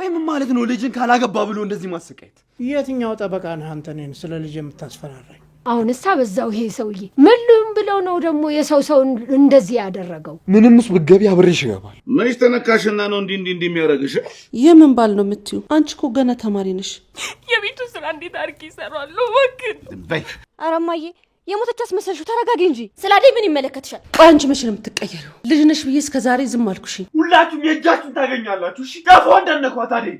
ቆይ ምን ማለት ነው ልጅን ካላገባ ብሎ እንደዚህ ማሰቃየት? የትኛው ጠበቃ ነህ አንተ ነን ስለ ልጅ የምታስፈራራኝ? አሁንሳ በዛው ይሄ ሰውዬ ምንም ብለው ነው ደግሞ የሰው እንደዚህ ያደረገው? ምንምስ ብትገቢ አብሬሽ ይገባል። መች ተነካሽና ነው እንዲህ የሚያደርግሽ? የምን ባል ነው የምትዩ? አንቺ እኮ ገና ተማሪ ነሽ። የቤቱ ስራ እንዴት አድርጌ እሰራለሁ? ወግን በይ። ኧረ እማዬ የሞተች አስመሰልሽው። ተረጋጊ እንጂ። ስላዴ ምን ይመለከትሻል? ቆይ አንቺ መቼ ነው የምትቀየረው? ልጅ ነሽ ብዬ እስከዛሬ ዝም አልኩሽ። ሁላችሁም የእጃችሁን ታገኛላችሁ። እሺ ጋፎ እንዳነኳት አይደል?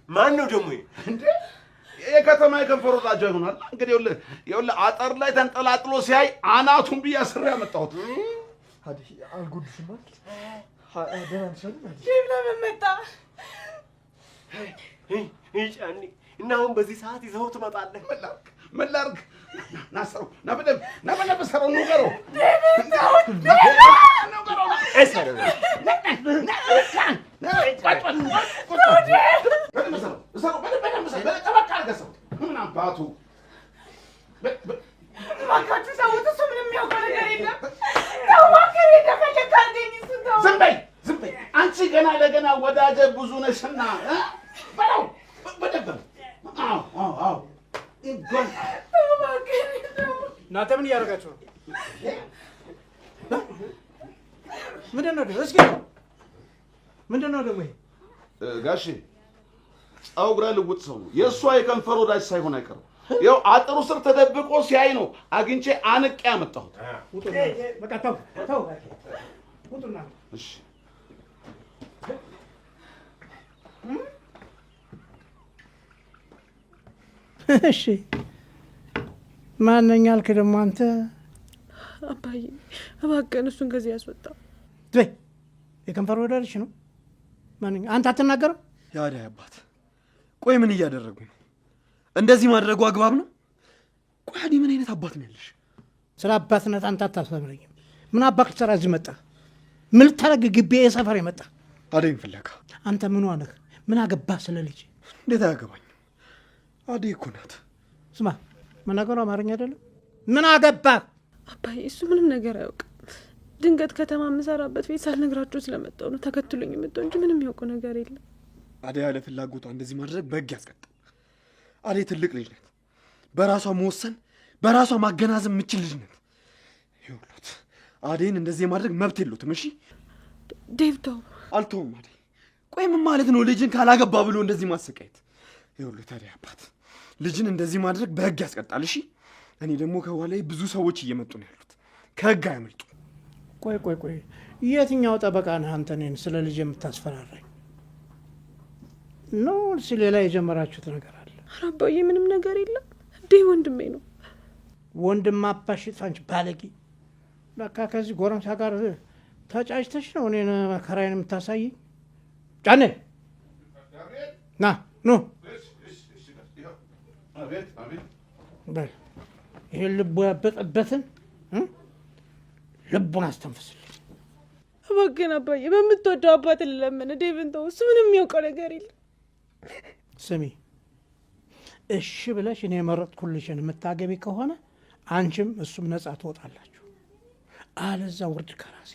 ማን ነው ደግሞ? የከተማ የከንፈሮ ጣጃ ይሆናል እንግዲህ። ይኸውልህ አጠር ላይ ተንጠላጥሎ ሲያይ አናቱን ብዬ አስሬ ያመጣሁት። አልጎድሽም አይደል? ለምን መጣ? ጫኔ እና አሁን በዚህ ሰዓት ይዘው ትመጣለህ? ምን ላድርግ? ና በደንብ ሰረው ንገረው። ምን አባቱ እባካችሁ ተውት። እሱ ምንም የሚያውቀው ነገር የለም። ተው እባክህ። የተፈለገ አገኝ እሱ ተው። ዝም በይ አንቺ ገና ለገና ወዳጀ ብዙ ነሽና በለው በደንብ። አዎ እናንተ ምን እያደረጋችሁ ነው? ምንድን ነው እስኪ ምንድን ነው ደግሞ? ጋሼ ፀጉረ ልውጥ ሰው ነው። የእሷ የከንፈር ወዳጅ ሳይሆን አይቀርም። ይኸው አጥሩ ስር ተደብቆ ሲያይ ነው አግኝቼ አንቄ ያመጣሁት። በቃ ተው ውጡና። እሺ እሺ ማንኛ አልክ ደግሞ አንተ? አባዬ እባክህን እሱን ከዚህ ያስወጣ። ወይ የከንፈር ወዳጅሽ ነው? ማንኛ አንተ አትናገርም? ያዳይ አባት ቆይ ምን እያደረጉ ነው? እንደዚህ ማድረጉ አግባብ ነው? ቆይ አዲ ምን አይነት አባት ነው ያለሽ? ስለ አባትነት አንተ አታስተምረኝም። ምን አባክ ትሰራ እዚህ መጣ? ምን ልታረግ ግቢ የሰፈር የመጣ? አደይን ፍለጋ። አንተ ምን ዋነህ? ምን አገባህ ስለ ልጅ? እንዴት አያገባኝ? አደይ እኮ ናት። ስማ መናገሩ አማርኛ አይደለም። ምን አገባህ? አባዬ እሱ ምንም ነገር አያውቅም። ድንገት ከተማ የምሰራበት ቤት ሳልነግራቸው ስለመጣሁ ነው ተከትሎኝ የመጣው እንጂ ምንም ያውቀው ነገር የለም። አደይ ያለ ፍላጎቷ እንደዚህ ማድረግ በሕግ ያስቀጣል። አደይ ትልቅ ልጅ ናት። በራሷ መወሰን በራሷ ማገናዘብ የምችል ልጅ ናት። ይኸውልዎት አደይን እንደዚህ ማድረግ መብት የለውም። እሺ ዴቭ ተው። አልተውም። አደይ ቆይ ምን ማለት ነው ልጅን ካላገባ ብሎ እንደዚህ ማሰቃየት? ይኸውልዎት አደይ አባት ልጅን እንደዚህ ማድረግ በሕግ ያስቀጣል። እሺ እኔ ደግሞ ከኋላዬ ብዙ ሰዎች እየመጡ ነው ያሉት። ከሕግ አያመልጡ። ቆይ የትኛው ጠበቃ ነህ አንተ ነን ስለ ልጅ የምታስፈራራኝ? ነው ሌላ የጀመራችሁት ነገር አለ? ኧረ አባዬ ምንም ነገር የለም። ዴቭ ወንድሜ ነው። ወንድም አባሽ አንቺ ባለጌ። በቃ ከዚህ ጎረምሳ ጋር ተጫጭተሽ ነው እኔን መከራዬን የምታሳይኝ? ጫኔ ና ኑ በል ይሄን ልቡ ያበጠበትን ልቡን አስተንፍስልኝ እባክህን አባዬ። በምትወደው አባት ልለምን። ዴቭን ተው። እሱ ምንም የሚያውቀው ነገር የለም። ስሚ እሺ ብለሽ እኔ የመረጥኩልሽን የምታገቢ ከሆነ አንቺም እሱም ነጻ ትወጣላችሁ። አለዛ ውርድ ከራሴ።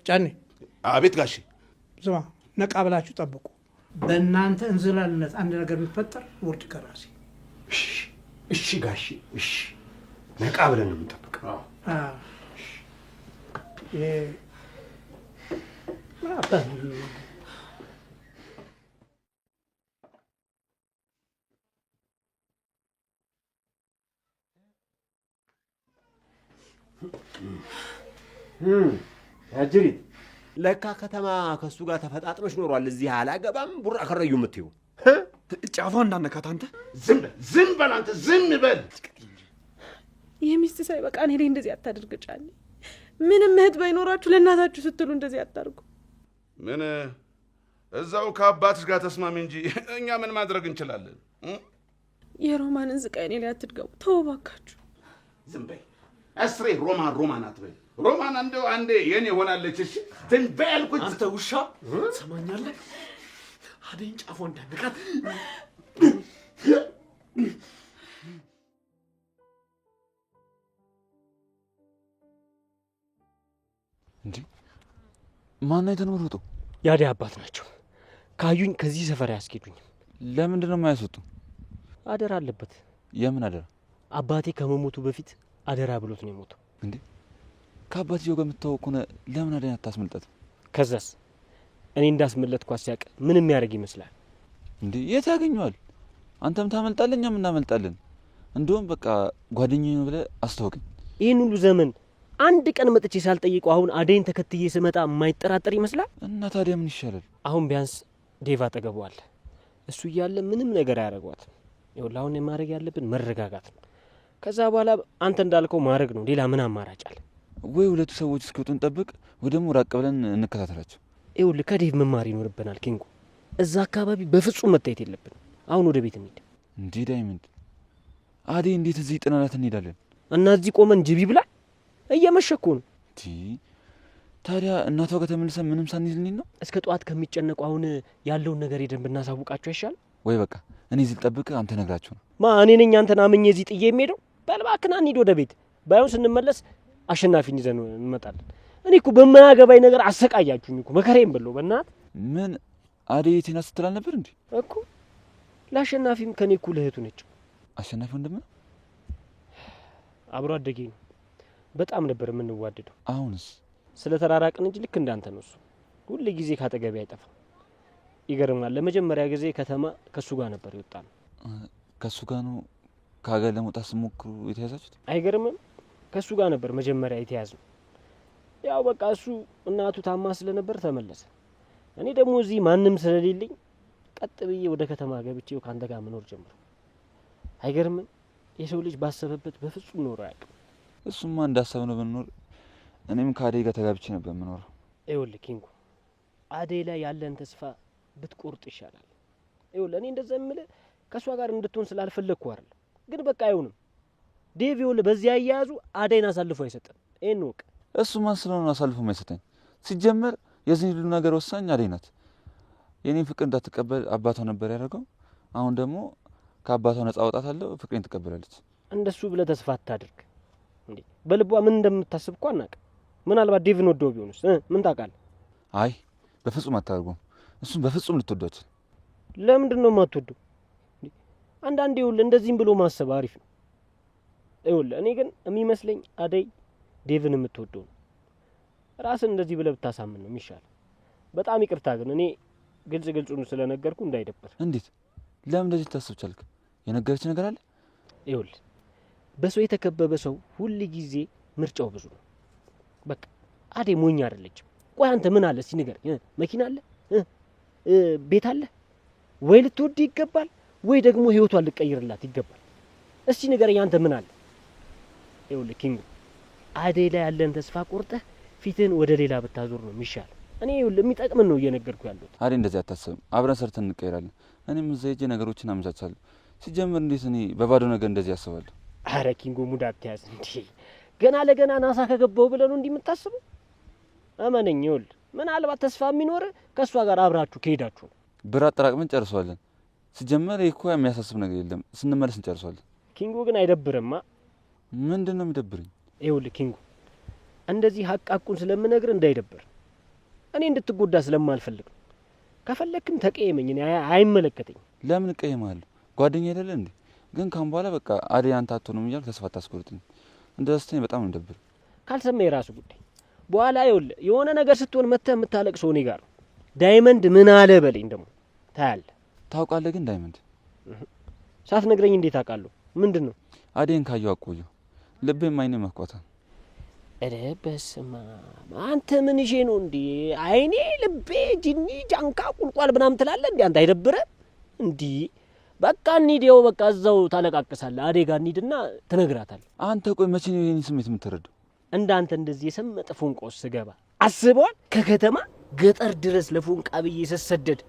ጫኔ። አቤት ጋሼ። ዝማ ነቃ ብላችሁ ጠብቁ። በእናንተ እንዝላልነት አንድ ነገር ቢፈጠር ውርድ ከራሴ። እሺ ጋሼ፣ እሺ ነቃ ብለን ነው የምንጠብቀው። አጅሪት ለካ ከተማ ከሱ ጋር ተፈጣጥመሽ ኖሯል። እዚህ አላገባም ቡራ ከረዩ የምትይው ጫፏ እንዳነካት አንተ ዝም በል አንተ ዝም በል። የሚስት ሳይ በቃ እኔ ላይ እንደዚህ አታድርግ ጫኔ። ምንም እህት ባይኖራችሁ ለእናታችሁ ስትሉ እንደዚህ አታርጉ። ምን እዛው ከአባትሽ ጋር ተስማሚ እንጂ እኛ ምን ማድረግ እንችላለን? የሮማንን ስቃይ እኔ ላይ አትድገሙ። ተው እባካችሁ። ዝም በይ አስሬ ሮማን አትበይ። ሮማን አንዴ የኔ ሆናለች። እሺ ዝም በይ አልኩት። አንተ ውሻ ትሰማኛለህ? አደይን ጫፎ እንዳንቃት። እንዴ ማን አይተህ ነው የምትሮጠው? የአደይ አባት ናቸው። ካዩኝ ከዚህ ሰፈር አያስኬዱኝም። ለምንድን ነው የማያስወጡ? አደራ አለበት። የምን አደራ? አባቴ ከመሞቱ በፊት አደራ ብሎት ነው የሞተው። እንዴ ከአባትየው ጋር የምትታወቅ ከሆነ ለምን አደይን አታስመልጣትም? ከዛስ እኔ እንዳስመለጥኳት ሲያውቅ ምን የሚያደርግ ይመስላል? እንዴ የት ያገኘዋል? አንተም ታመልጣለህ፣ እኛም እናመልጣለን። እንደውም በቃ ጓደኛዬ ነው ብለህ አስታውቅኝ። ይህን ሁሉ ዘመን አንድ ቀን መጥቼ ሳልጠይቀው አሁን አደይን ተከትዬ ስመጣ የማይጠራጠር ይመስላል? እና ታዲያ ምን ይሻላል? አሁን ቢያንስ ዴቭ አጠገቡ አለ። እሱ እያለ ምንም ነገር አያደርጓትም። ይኸውልህ አሁን ማድረግ ያለብን መረጋጋት ነው። ከዛ በኋላ አንተ እንዳልከው ማድረግ ነው። ሌላ ምን አማራጭ አለ? ወይ ሁለቱ ሰዎች እስኪወጡ እንጠብቅ፣ ወይ ደግሞ ራቅ ብለን እንከታተላቸው። ይኸውልህ ከዴቭ መማር ይኖርብናል ኪንጎ። እዛ አካባቢ በፍጹም መታየት የለብንም። አሁን ወደ ቤት እንሂድ። እንዴ ዳይመንድ፣ አደይ እንዴት እዚህ ጥናናት እንሄዳለን? እና እዚህ ቆመን ጅብ ይብላል? እየመሸኩ ነው። ታዲያ እናቷ ጋር ተመልሰን ምንም ሳንይዝ ልንሄድ ነው? እስከ ጠዋት ከሚጨነቁ አሁን ያለውን ነገር ሄደን ብናሳውቃቸው አይሻል? ወይ በቃ እኔ እዚህ ልጠብቅህ፣ አንተ ነግራቸው ነው። እኔ ነኝ አንተን አምኜ እዚህ ጥዬ የሚሄደው? በል እባክህ ና እንሂድ ወደ ቤት። ባይሆን ስንመለስ አሸናፊን ይዘን እንመጣለን። እኔ እኮ በማያገባኝ ነገር አሰቃያችሁኝ እኮ መከሬን ብሎ በእናትህ። ምን አደይ የቴ ናት ስትል አልነበር እንዴ? እኮ ለአሸናፊም ከኔ እኩል እህቱ ነች። አሸናፊ ወንድም ነው? አብሮ አደጌ ነው። በጣም ነበር የምንዋደደው። አሁንስ ስለ ተራራቅን እንጂ ልክ እንዳንተ ነው። እሱ ሁሉ ጊዜ ካጠገቤ አይጠፋም። ይገርማል። ለመጀመሪያ ጊዜ ከተማ ከሱ ጋር ነበር የወጣነው። ከሱ ጋር ነው ከሀገር ለመውጣት ስሞክሩ የተያዛችሁት? አይገርምም? ከሱ ጋር ነበር መጀመሪያ የተያዝነው። ያው በቃ እሱ እናቱ ታማ ስለነበር ተመለሰ። እኔ ደግሞ እዚህ ማንም ስለሌለኝ ቀጥ ብዬ ወደ ከተማ ገብቼው ካንተ ጋር መኖር ጀመርኩ። አይገርምም? የሰው ልጅ ባሰበበት በፍጹም ኖሮ አያውቅም። እሱማ እንዳሰብነው ብንኖር እኔም ከአደይ ጋር ተጋብቼ ነበር የምኖረው። ይኸውልህ ኪንጎ፣ አደይ ላይ ያለን ተስፋ ብትቆርጥ ይሻላል። ይኸውልህ እኔ እንደዛ የምልህ ከእሷ ጋር እንድትሆን ስላልፈለግኩ አይደል፣ ግን በቃ አይሆንም። ዴቭ ይኸውልህ በዚህ አያያዙ አደይን አሳልፎ አይሰጥም። ይሄን ወቅ እሱ ማን ስለሆነ አሳልፎ የማይሰጠኝ? ሲጀመር የዚህ ሁሉ ነገር ወሳኝ አደይ ናት። የኔን ፍቅር እንዳትቀበል አባቷ ነበር ያደረገው። አሁን ደግሞ ከአባቷ ነጻ አወጣታለሁ፣ ፍቅሬን ትቀበላለች። እንደሱ ብለህ ተስፋ አታድርግ እንዴ። በልቧ ምን እንደምታስብ እኮ አናውቅም። ምናልባት ዴቭን ወደው ቢሆንስ ምን ታውቃለህ? አይ በፍጹም አታደርጉም። እሱም በፍጹም ልትወዷቸው። ለምንድን ነው የማትወደው? አንዳንዴ ይኸውልህ እንደዚህም ብሎ ማሰብ አሪፍ ነው። ይኸውልህ እኔ ግን የሚመስለኝ አደይ ዴቭን የምትወደው ነው። ራስን እንደዚህ ብለህ ብታሳምን ነው የሚሻለው። በጣም ይቅርታ ግን እኔ ግልጹን ስለነገርኩ እንዳይደበር። እንዴት? ለምን እንደዚህ ልታስብ ቻልክ? የነገረች ነገር አለ? ይኸውልህ በሰው የተከበበ ሰው ሁል ጊዜ ምርጫው ብዙ ነው። በቃ አደይ ሞኝ አይደለችም። ቆይ አንተ ምን አለ እስቲ ንገር። መኪና አለ? ቤት አለ? ወይ ልትወድ ይገባል ወይ ደግሞ ህይወቷን ልቀይርላት ይገባል። እስቲ ንገረኝ አንተ ምን አለ? ይኸውልህ ኪንጎ፣ አደይ ላይ ያለን ተስፋ ቆርጠህ ፊትህን ወደ ሌላ ብታዞር ነው የሚሻለው። እኔ ይኸውልህ የሚጠቅምን ነው እየነገርኩ ያለሁት። አደይ እንደዚህ አታስብም። አብረን ሰርተን እንቀይራለን። እኔም እዛ ሄጄ ነገሮችን አመቻቻለሁ። ሲጀምር እንዴት እኔ በባዶ ነገር እንደዚህ አስባለሁ? አረ ኪንጎ ሙድ አትያዝ እንዴ! ገና ለገና ናሳ ከገባው ብለህ ነው እንዲህ የምታስበው? እመነኝ፣ ይኸውልህ ምናልባት ተስፋ የሚኖር ከእሷ ጋር አብራችሁ ከሄዳችሁ ነው። ብር አጠራቅመን ጨርሰዋለን። ሲጀመር ይህ እኮ የሚያሳስብ ነገር የለም። ስንመለስ እንጨርሰዋለን። ኪንጎ ግን አይደብርማ? ምንድን ነው የሚደብርኝ? ይኸውልህ ኪንጎ፣ እንደዚህ ሀቃቁን ስለምነግር እንዳይደብር። እኔ እንድትጎዳ ስለማልፈልግ ነው። ከፈለክም ተቀየመኝ፣ እኔ አይመለከተኝም። ለምን እቀየማለሁ? ጓደኛ አይደለ እንዴ? ግን ካሁን በኋላ በቃ አደይ አንተ አትሆንም እያልክ ተስፋ አታስቆርጥኝ። እንደዚህ ስትለኝ በጣም ነው የሚደብር። ካልሰማ የራሱ ጉዳይ። በኋላ ይኸውልህ የሆነ ነገር ስትሆን መተህ የምታለቅሰው እኔ ጋር ነው። ዳይመንድ ምን አለ በለኝ ደግሞ ታያለህ። ታውቃለህ ግን ዳይመንድ ሳትነግረኝ እንዴት አውቃለሁ? ምንድን ነው? አደይን ካየሁ አቆየሁ። ልቤም አይኔ መኳታል። ኧረ በስመ አብ! አንተ ምን ይዤ ነው እንዴ? አይኔ ልቤ ጅኒ ጃንካ ቁልቋል ምናምን ትላለህ እንዴ? አንተ አይደብርህ እንዴ? በቃ እንሂደው፣ በቃ እዛው ታለቃቅሳለህ። አደይ ጋር እንሂድና ትነግራታለህ። አንተ ቆይ መቼ ነው የኔን ስሜት የምትረዳው? እንዳንተ እንደዚህ የሰመጠ ፎንቃ ውስጥ ስገባ አስበዋል? ከከተማ ገጠር ድረስ ለፎንቃ ብዬ ስሰደድ።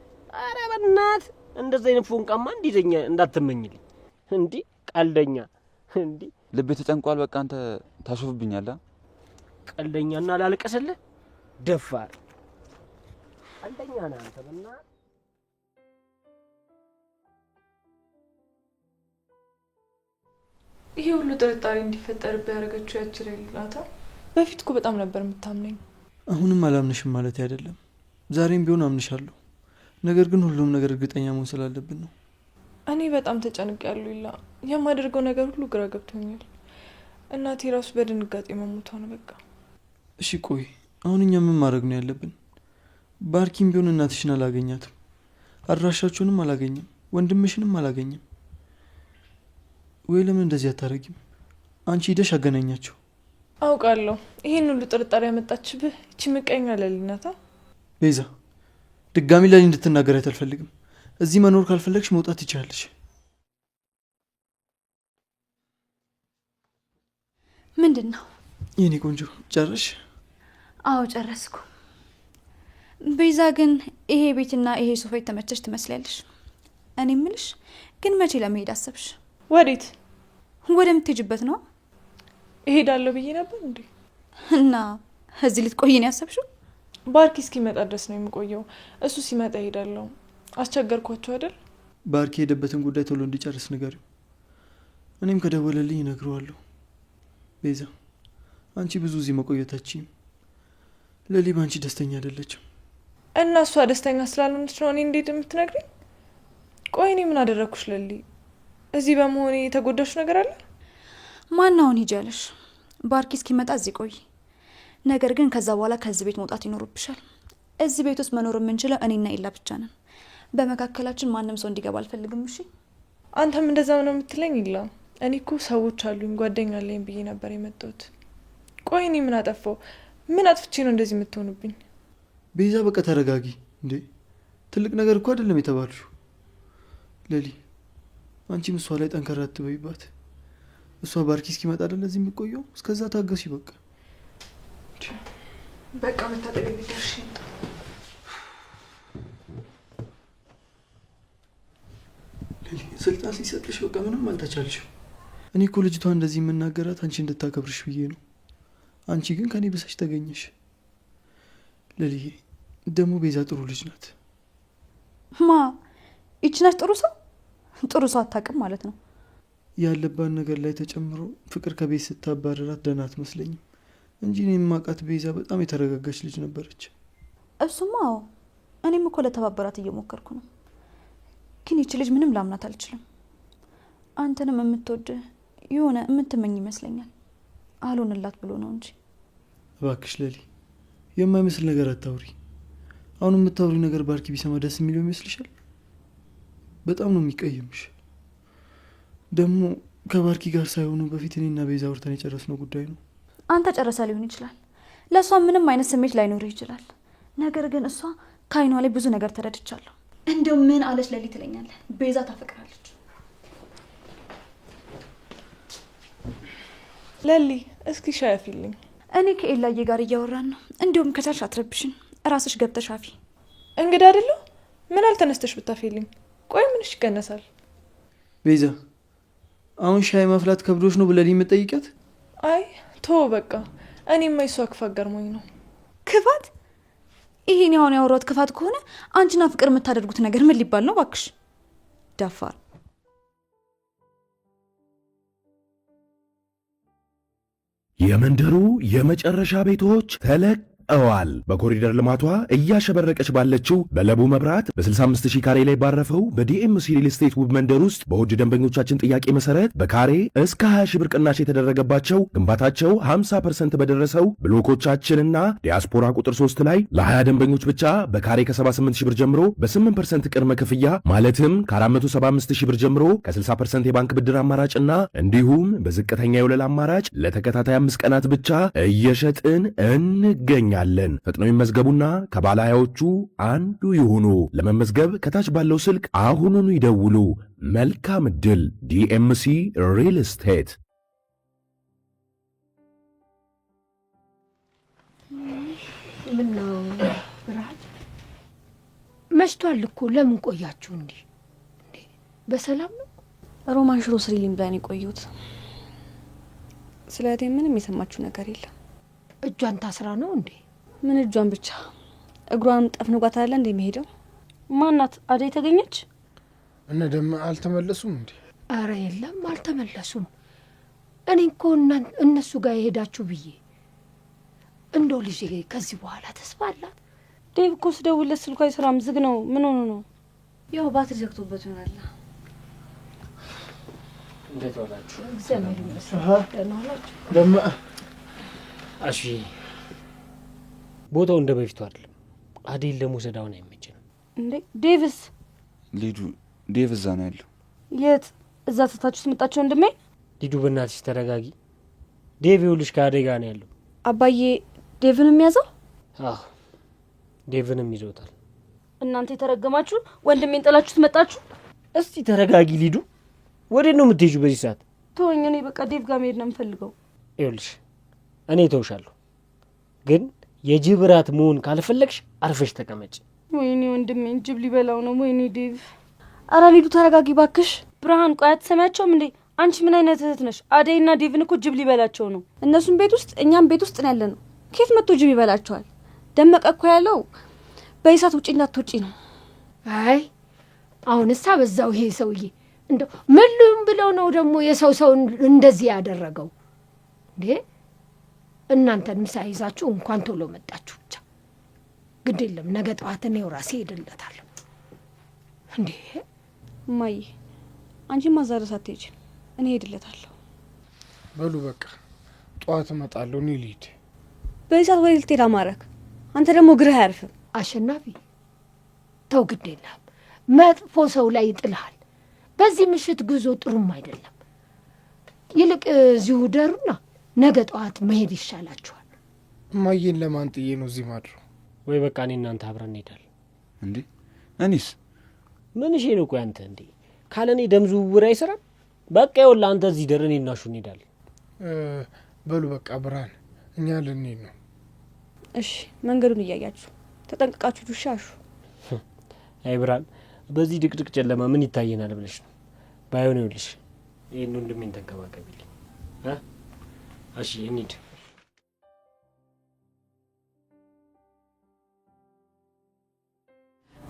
ኧረ በእናትህ እንደዚህ አይነት ፎንቃማ እንዲዘኛ እንዳትመኝልኝ እንዲህ ቀልደኛ እንዲህ ልቤ ተጨንቋል። በቃ አንተ ታሾፍብኛለህ። ቀልደኛና ላለቀሰልህ ደፋር ቀልደኛ ነህ አንተ በና ይሄ ሁሉ ጥርጣሬ እንዲፈጠርብህ ያደረገችው ያቺ ሌሊ ናታ። በፊት እኮ በጣም ነበር የምታምነኝ። አሁንም አላምንሽም ማለት አይደለም። ዛሬም ቢሆን አምንሻለሁ። ነገር ግን ሁሉም ነገር እርግጠኛ መሆን ስላለብን ነው። እኔ በጣም ተጨንቄያለሁ ይላ። የማደርገው ነገር ሁሉ ግራ ገብቶኛል። እናቴ ራሱ በድንጋጤ መሞቷ ነው በቃ። እሺ ቆይ አሁን እኛ ምን ማድረግ ነው ያለብን? ባርኪም ቢሆን እናትሽን አላገኛትም፣ አድራሻችሁንም አላገኘም፣ ወንድምሽንም አላገኘም። ወይ ለምን እንደዚህ አታረጊም? አንቺ ሂደሽ አገናኛቸው። አውቃለሁ ይሄን ሁሉ ጥርጣሬ ያመጣችብህ እቺ ምቀኛ ሌሊ ናታ። ቤዛ ድጋሚ ለኔ እንድትናገራት አልፈልግም። እዚህ መኖር ካልፈለግሽ መውጣት ትችላለሽ። ምንድነው? የኔ ቆንጆ ጨረሽ? አዎ ጨረስኩ። ቤዛ ግን ይሄ ቤትና ይሄ ሶፋ የተመቸሽ ትመስላለሽ። እኔ ምልሽ ግን መቼ ለመሄድ አሰብሽ? ወዴት? ወደምትሄጂበት ነው። እሄዳለሁ ብዬ ነበር እንዴ? እና እዚህ ልትቆይ ነው ያሰብሽው? ባርኪ እስኪመጣ ድረስ ነው የምቆየው። እሱ ሲመጣ እሄዳለሁ። አስቸገርኳቸው አይደል? ባርኪ የሄደበትን ጉዳይ ቶሎ እንዲጨርስ ንገሪው። እኔም ከደወለልኝ እነግረዋለሁ። ቤዛ አንቺ ብዙ እዚህ መቆየታችን ለሊ ባንቺ ደስተኛ አይደለችም። እና እሷ ደስተኛ ስላልሆነች ነው እኔ እንዴት የምትነግሪኝ? ቆይ እኔ ምን አደረኩሽ ለሊ? እዚህ በመሆኔ የተጎዳሽ ነገር አለ? ማናውን ሂጃለሽ? ባርኪ እስኪመጣ እዚህ ቆይ። ነገር ግን ከዛ በኋላ ከዚህ ቤት መውጣት ይኖርብሻል። እዚህ ቤት ውስጥ መኖር የምንችለው እኔና ኢላ ብቻ ነን። በመካከላችን ማንም ሰው እንዲገባ አልፈልግም። እሺ? አንተም እንደዛ ነው የምትለኝ? ኢላ እኔ እኮ ሰዎች አሉኝ ጓደኛ አለኝ ብዬ ነበር የመጣሁት። ቆይ እኔ ምን አጠፋው? ምን አጥፍቼ ነው እንደዚህ የምትሆኑብኝ? ቤዛ በቃ ተረጋጊ እንዴ። ትልቅ ነገር እኮ አይደለም የተባልሽው። ለሊ አንቺም እሷ ላይ ጠንከራ አትበይባት። እሷ ባርኪ እስኪመጣ አይደል እዚህ የምትቆየው? እስከዛ ታገሲ በቃ። በቃ መታጠቅ ቢደርሽ ለሊ ስልጣን ሲሰጥሽ በቃ ምንም አልተቻልሽም። እኔ እኮ ልጅቷ እንደዚህ የምናገራት አንቺ እንድታከብርሽ ብዬ ነው። አንቺ ግን ከኔ ብሰሽ ተገኘሽ። ለሊዬ ደግሞ ቤዛ ጥሩ ልጅ ናት። ማ ይቺ ናት ጥሩ ሰው? ጥሩ ሰው አታውቅም ማለት ነው። ያለባን ነገር ላይ ተጨምሮ ፍቅር ከቤት ስታባረራት ደህና አትመስለኝም እንጂ እኔ የማውቃት ቤዛ በጣም የተረጋጋች ልጅ ነበረች። እሱማ አዎ፣ እኔም እኮ ለተባበራት እየሞከርኩ ነው። ግን ይቺ ልጅ ምንም ላምናት አልችልም። አንተንም የምትወድህ የሆነ የምትመኝ ይመስለኛል። አልሆንላት ብሎ ነው እንጂ። እባክሽ ለሊ የማይመስል ነገር አታውሪ። አሁን የምታውሪ ነገር ባርኪ ቢሰማ ደስ የሚለው ይመስልሻል? በጣም ነው የሚቀየምሽ። ደግሞ ከባርኪ ጋር ሳይሆኑ በፊት እኔና ቤዛ አውርተን የጨረስነው ጉዳይ ነው። አንተ ጨረሰ ሊሆን ይችላል። ለእሷ ምንም አይነት ስሜት ላይኖርህ ይችላል። ነገር ግን እሷ ከአይኗ ላይ ብዙ ነገር ተረድቻለሁ። እንደው ምን አለች ለሊ ትለኛለህ? ቤዛ ታፈቅራለች። ለሊ እስኪ ሻይ አፊልኝ። እኔ ከኤላዬ ጋር እያወራን ነው። እንዲሁም ከቻልሽ አትረብሽን፣ ራስሽ ገብተሽ አፊ። እንግዲህ አይደለሁ ምን አልተነስተሽ ብታፊልኝ? ቆይ ምንሽ ይቀነሳል? ቤዛ አሁን ሻይ ማፍላት ከብዶሽ ነው ብለህ የምትጠይቂያት? አይ ቶ በቃ እኔማ የሷ ክፋት ገርሞኝ ነው። ክፋት? ይሄን ያሁን ያወራሁት ክፋት ከሆነ አንቺና ፍቅር የምታደርጉት ነገር ምን ሊባል ነው? እባክሽ ደፋር። የመንደሩ የመጨረሻ ቤቶች ተለቀዋል። በኮሪደር ልማቷ እያሸበረቀች ባለችው በለቡ መብራት በ65000 ካሬ ላይ ባረፈው በዲኤምሲ ሪል ስቴት ውብ መንደር ውስጥ በውድ ደንበኞቻችን ጥያቄ መሰረት በካሬ እስከ 20,000 ብር ቅናሽ የተደረገባቸው ግንባታቸው 50% በደረሰው ብሎኮቻችንና ዲያስፖራ ቁጥር 3 ላይ ለ20 ደንበኞች ብቻ በካሬ ከ78000 ብር ጀምሮ በ8% ቅድመ ክፍያ ማለትም ከ475000 ብር ጀምሮ ከ60% የባንክ ብድር አማራጭና እንዲሁም በዝቅተኛ የወለል አማራጭ ለተከታታይ 5 ቀናት ብቻ እየሸጥን እንገኛለን። ፈጥነው ይመዝገቡና ከባለ ሃያዎቹ አንዱ ይሁኑ። ለመመዝገብ ከታች ባለው ስልክ አሁኑኑ ይደውሉ። መልካም ዕድል። ዲኤምሲ ሪል ስቴት። ምነው ብርሃን መሽቷል እኮ ለምን ቆያችሁ? እንዴ በሰላም ነው? ሮማን ሽሮ ስሪልኝ ብላኝ የቆየሁት። ስለ እህቴ ምንም የሰማችሁ ነገር የለም። እጇን ታስራ ነው እንዴ? ምን እጇን ብቻ እግሯን ጠፍንጓት አለ እንዴ የሚሄደው? ማናት? አደይ ተገኘች? እነ ደም አልተመለሱም እንዴ? አረ የለም አልተመለሱም። እኔ እኮ እነሱ ጋር የሄዳችሁ ብዬ እንደው ልጄ ከዚህ በኋላ ተስፋ አላት። ዴቭ እኮ ስደውልለት ስልኩ አይሰራም፣ ዝግ ነው። ምን ሆኖ ነው? ያው ባትሪ ዘግቶበት ይሆናል። እንዴት ዋላችሁ? እግዚአብሔር ይመስገን። ደህና ዋላችሁ? ደም እሺ፣ ቦታው እንደ በፊቱ አይደለም። አደይን ለመውሰድ አሁን አይመችንም። እንዴ ዴቭስ? ሊዱ ዴቭ እዛ ነው ያለው። የት? እዛ ትታችሁት መጣችሁ? ወንድሜ ሊዱ በእናትሽ ተረጋጊ። ዴቭ ይኸውልሽ ከአደይ ጋር ነው ያለው። አባዬ ዴቭንም ያዘው? አዎ ዴቭንም ይዞታል። እናንተ የተረገማችሁ ወንድሜን ጥላችሁት መጣችሁ? እስቲ ተረጋጊ ሊዱ። ወዴት ነው የምትሄጂው በዚህ ሰዓት? ተወኝ፣ እኔ በቃ ዴቭ ጋር መሄድ ነው የምፈልገው። ይኸውልሽ እኔ ተውሻለሁ፣ ግን የጅብ ራት መሆን ካልፈለግሽ አርፈሽ ተቀመጭ። ወይኔ ወንድሜን ጅብ ሊበላው ነው። ወይኔ ዴቭ። አረ ሊዱ ተረጋጊ ባክሽ። ብርሃን ቆይ አትሰሚያቸውም እንዴ? አንቺ ምን አይነት እህት ነሽ? አደይና ዴቭን እኮ ጅብ ሊበላቸው ነው። እነሱም ቤት ውስጥ እኛም ቤት ውስጥ ነው ያለነው። ከየት መጥቶ ጅብ ይበላቸዋል? ደመቀ እኮ ያለው በይሳት ውጪ እንዳትወጪ ነው። አይ አሁንሳ በዛው ይሄ ሰውዬ እንደው ምንም ብለው ነው ደግሞ የሰው እንደዚህ ያደረገው እንዴ? እናንተንም ሳይዛችሁ እንኳን ቶሎ መጣችሁ። ብቻ ግድ የለም ነገ ጠዋት እኔው ራሴ ሄድለታለሁ። እንዴ እማዬ አንቺማ ዛሬ ሳትሄጂ እኔ ሄድለታለሁ። በሉ በቃ ጠዋት እመጣለሁ። እኔ ልሂድ። በይሳት ወይ ልትሄድ አማረክ? አንተ ደግሞ ግርህ አያርፍም። አሸናፊ ተው፣ ግድ የለም መጥፎ ሰው ላይ ይጥልሃል። በዚህ ምሽት ጉዞ ጥሩም አይደለም። ይልቅ እዚሁ ደሩና ነገ ጠዋት መሄድ ይሻላችኋል። እማዬን ለማን ጥዬ ነው እዚህ ማድረው? ወይ በቃ እኔ እናንተ አብረን እንሄዳለን። እንዴ እኔስ ምን እሺ ነው? ቆይ አንተ እንዴ ካለ እኔ ደም ዝውውር አይሰራም? በቃ ይኸውልህ አንተ እዚህ ደር፣ እኔ እና እሱ እንሄዳለን። በሉ በቃ ብርሃን፣ እኛ ልንሄድ ነው። እሺ መንገዱን እያያችሁ ተጠንቅቃችሁ ዱሻሹ። አይ ብርሃን፣ በዚህ ድቅድቅ ጨለማ ምን ይታየናል ብለሽ ነው? ባይሆን ይኸውልሽ ይህን ወንድሜን ተንከባከቢልኝ። እሺ እንሂድ።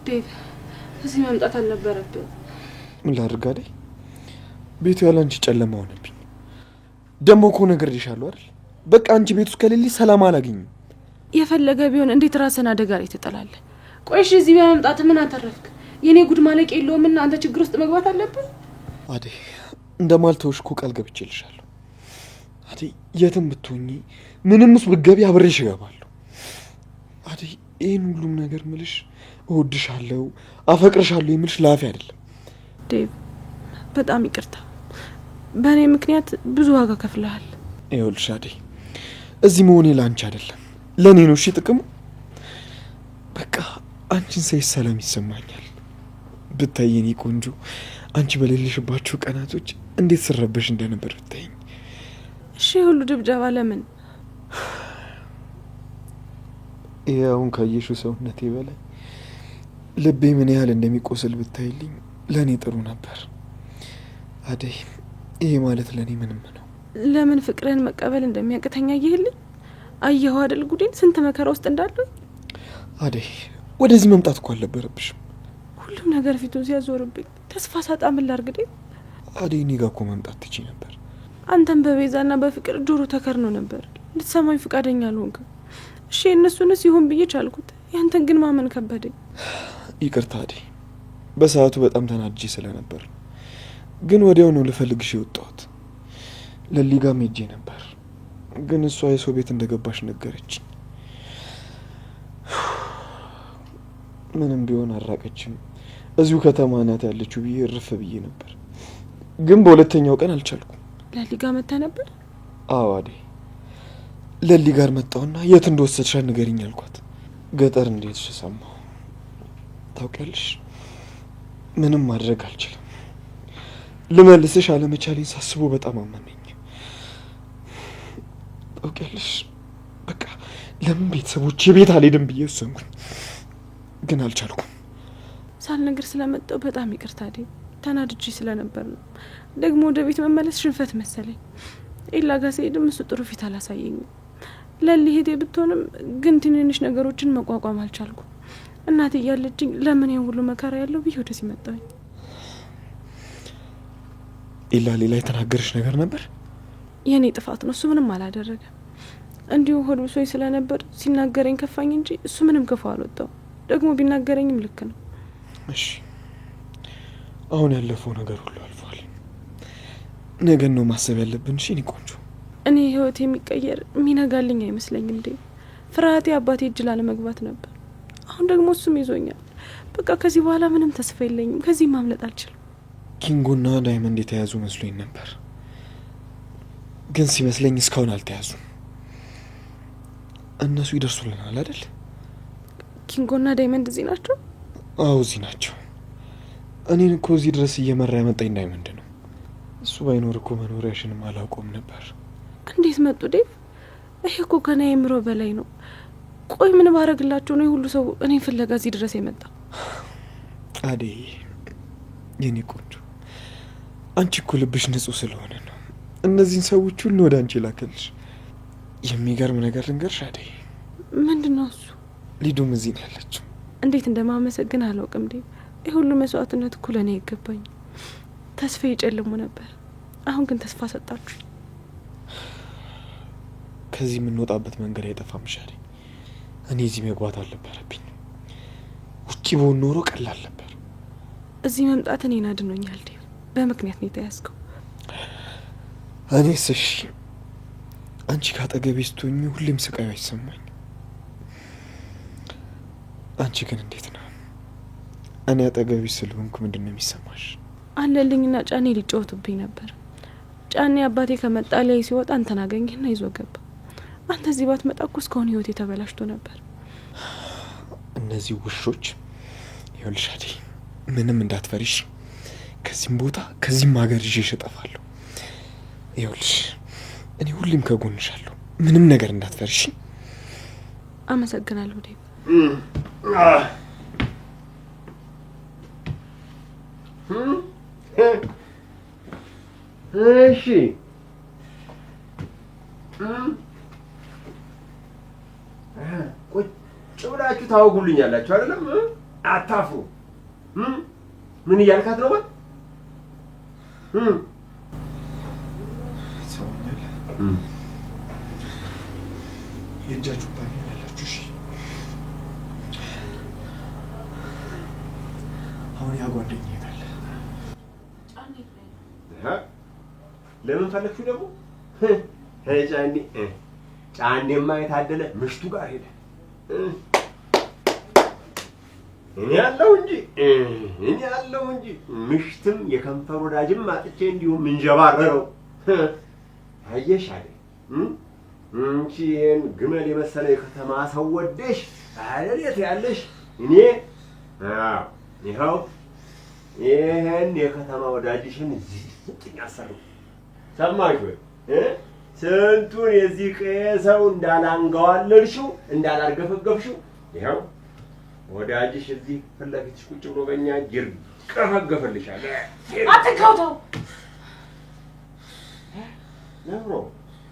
ዴቭ እዚህ መምጣት አልነበረብን። ምን ላድርግ አይደል? ቤቱ ያለ አንቺ ጨለማ ሆነብኝ። ደግሞ እኮ ነግሬሻለሁ አይደል? በቃ አንቺ ቤት ውስጥ ከሌለሽ ሰላም አላገኝም። የፈለገ ቢሆን እንዴት ራስን አደጋ ላይ ትጥላለህ? ቆይሽ እዚህ በመምጣት ምን አተረፍክ? የኔ ጉድ ማለቅ የለውምና አንተ ችግር ውስጥ መግባት አለብህ። አደይ እንደማልተውሽ እኮ ቃል ገብቼልሻለሁ። አደይ የትም ብትሆኚ ምንም ውስጥ ብትገቢ አብሬሽ እገባለሁ። አደይ ይህን ሁሉም ነገር ምልሽ እወድሻለሁ፣ አፈቅርሻለሁ የምልሽ ላፊ አይደለም። ዴቭ በጣም ይቅርታ፣ በእኔ ምክንያት ብዙ ዋጋ ከፍለሃል። ይኸውልሽ አደይ እዚህ መሆኔ ለአንቺ አይደለም ለእኔ ነው። እሺ ጥቅሙ በቃ አንቺን ሳይ ሰላም ይሰማኛል። ብታይ የኔ ቆንጆ አንቺ በሌለሽባቸው ቀናቶች እንዴት ስረበሽ እንደነበር ብታይኝ። እሺ ሁሉ ድብደባ ለምን? ይሄ አሁን ካየሽው ሰውነቴ በላይ ልቤ ምን ያህል እንደሚቆስል ብታይልኝ ለእኔ ጥሩ ነበር። አደይ ይሄ ማለት ለእኔ ምንም ነው። ለምን ፍቅርህን መቀበል እንደሚያቅተኛ አየህልኝ? አየሁ አይደል ጉዴን፣ ስንት መከራ ውስጥ እንዳለሁ። አደይ ወደዚህ መምጣት እኮ አልነበረብሽም። ሁሉም ነገር ፊቱን ሲያዞርብኝ ተስፋ ሳጣ ምን ላድርግ? አደይ እኔ ጋ እኮ መምጣት ትችይ ነበር። አንተም በቤዛና በፍቅር ጆሮ ተከርኖ ነበር። ልትሰማኝ ፍቃደኛ አልሆንክም። እሺ እነሱንስ ይሁን ብዬ ቻልኩት፣ ያንተን ግን ማመን ከበደኝ። ይቅርታ አደይ፣ በሰዓቱ በጣም ተናድጄ ስለነበር፣ ግን ወዲያው ነው ልፈልግሽ የወጣሁት። ለሊጋም ሄጄ ነበር፣ ግን እሷ የሰው ቤት እንደገባሽ ነገረች። ምንም ቢሆን አራቀችም። እዚሁ ከተማ ናት ያለችው ብዬ እርፍ ብዬ ነበር፣ ግን በሁለተኛው ቀን አልቻልኩም። ለሊጋ መታ ነበር? አዎ አደይ፣ ለሊ ጋር መጣሁና የት እንደወሰድሻ ንገሪኝ አልኳት። ገጠር እንደሄድሽ ሰማሁ። ታውቂያለሽ፣ ምንም ማድረግ አልችልም። ልመልስሽ አለመቻሌን ሳስቦ በጣም አመመኝ። ታውቂያለሽ፣ በቃ ለምን ቤተሰቦቼ ቤት አልሄድም ብዬ ወሰንኩኝ፣ ግን አልቻልኩም። ሳልነግር ስለመጣሁ በጣም ይቅርታ አደይ፣ ተናድጄ ስለነበር ነው። ደግሞ ወደ ቤት መመለስ ሽንፈት መሰለኝ። ኤላ ጋር ስሄድም እሱ ጥሩ ፊት አላሳየኝም። ለሊ እህቴ ብትሆንም ግን ትንንሽ ነገሮችን መቋቋም አልቻልኩም። እናቴ እያለችኝ ለምን ይሄን ሁሉ መከራ ያለው ብዬ ወደዚህ መጣሁኝ። ኢላ ሌላ የተናገረሽ ነገር ነበር? የኔ ጥፋት ነው። እሱ ምንም አላደረገም። እንዲሁ ሆድ ብሶኝ ስለነበር ሲናገረኝ ከፋኝ እንጂ እሱ ምንም ክፉ አልወጣው። ደግሞ ቢናገረኝም ልክ ነው። እሺ አሁን ያለፈው ነገር ሁሉ አልፏል። ነገን ነው ማሰብ ያለብን። እሺ እኔ ቆንጆ፣ እኔ ህይወት የሚቀየር የሚነጋልኝ አይመስለኝም እንዴ። ፍርሃቴ አባቴ እጅ ላለመግባት ነበር። አሁን ደግሞ እሱም ይዞኛል። በቃ ከዚህ በኋላ ምንም ተስፋ የለኝም። ከዚህ ማምለጥ አልችልም። ኪንጎና ዳይመንድ የተያዙ መስሎኝ ነበር፣ ግን ሲመስለኝ እስካሁን አልተያዙም። እነሱ ይደርሱልናል አይደል? ኪንጎና ዳይመንድ እዚህ ናቸው? አዎ እዚህ ናቸው። እኔን እኮ እዚህ ድረስ እየመራ ያመጣኝ ዳይመንድ ነው። እሱ ባይኖር እኮ መኖሪያሽንም አላውቀውም ነበር። እንዴት መጡ ዴቭ? ይሄ እኮ ከኔ አእምሮ በላይ ነው። ቆይ ምን ባረግላቸው ነው ሁሉ ሰው እኔ ፍለጋ እዚህ ድረስ የመጣ? አዴ የኔ ቆንጆ፣ አንቺ እኮ ልብሽ ንጹህ ስለሆነ ነው እነዚህን ሰዎች ሁሉ ወደ አንቺ ላከልሽ። የሚገርም ነገር ልንገርሽ አዴ። ምንድን ነው እሱ? ሊዱም እዚህ ነው ያለችው። እንዴት እንደማመሰግን አላውቅም ዴቭ። ይህ ሁሉ መስዋዕትነት እኮ ለእኔ አይገባኝ። ተስፋ ይጨልሙ ነበር፣ አሁን ግን ተስፋ ሰጣችሁ። ከዚህ የምንወጣበት መንገድ አይጠፋም ሻሪ። እኔ እዚህ መግባት አልነበረብኝ። ውጪ በሆን ኖሮ ቀላል ነበር። እዚህ መምጣት እኔን አድኖኛል ዴቭ። በምክንያት ነው የተያዝከው። እኔስ እሺ፣ አንቺ ካጠገቤ ስትሆኚ ሁሌም ስቃዩ አይሰማኝ። አንቺ ግን እንዴት ነው? እኔ አጠገቤ ስለሆንኩ ምንድን ነው የሚሰማሽ? አለልኝና ጫኔ ሊጫወቱብኝ ነበር። ጫኔ አባቴ ከመጣ ላይ ሲወጣ አንተን አገኘና ይዞ ገባ። አንተ እዚህ ባትመጣ እኮ እስካሁን ህይወቴ ተበላሽቶ ነበር። እነዚህ ውሾች ይኸውልሽ አዴ፣ ምንም እንዳትፈሪሽ። ከዚህም ቦታ ከዚህም ሀገር ይዤሽ እጠፋለሁ። ይኸውልሽ እኔ ሁሌም ከጎንሻለሁ። ምንም ነገር እንዳትፈሪሽ። አመሰግናለሁ ዴቭ። እሺ ቁጭ ብላችሁ ታወጉልኛላችሁ አይደለም? አታፍሩ። ምን እያልካት ነው? የእጃችሁ ባኝ ያላችሁ። እሺ አሁን ያ ጓደኛ ይታለ ለምን ፈለግሽው ደግሞ? ጫኔማ የታደለ ምሽቱ ጋር ሄደ። እኔ ያለው እንጂ ምሽትም የከንፈር ወዳጅም አጥቼ እንዲሁም እንጀባረረው። አየሽ አይደል? እንቺ ይሄን ግመል የመሰለ የከተማ ሰው ወደሽ አይደል ያለሽ? እኔ ይኸው ይሄን የከተማ ወዳጅሽን ጥኛ አሰሩ። ሰማሽ ወይ? ስንቱን የዚህ ቀየ ሰው እንዳላንገዋለልሽው እንዳላርገፈገፍሽው ይኸው ወዳጅሽ እዚህ ፊት ለፊትሽ ቁጭ ብሎ በእኛ እጅ ይርገፈገፈልሻል። አትንካውተው ነብሮ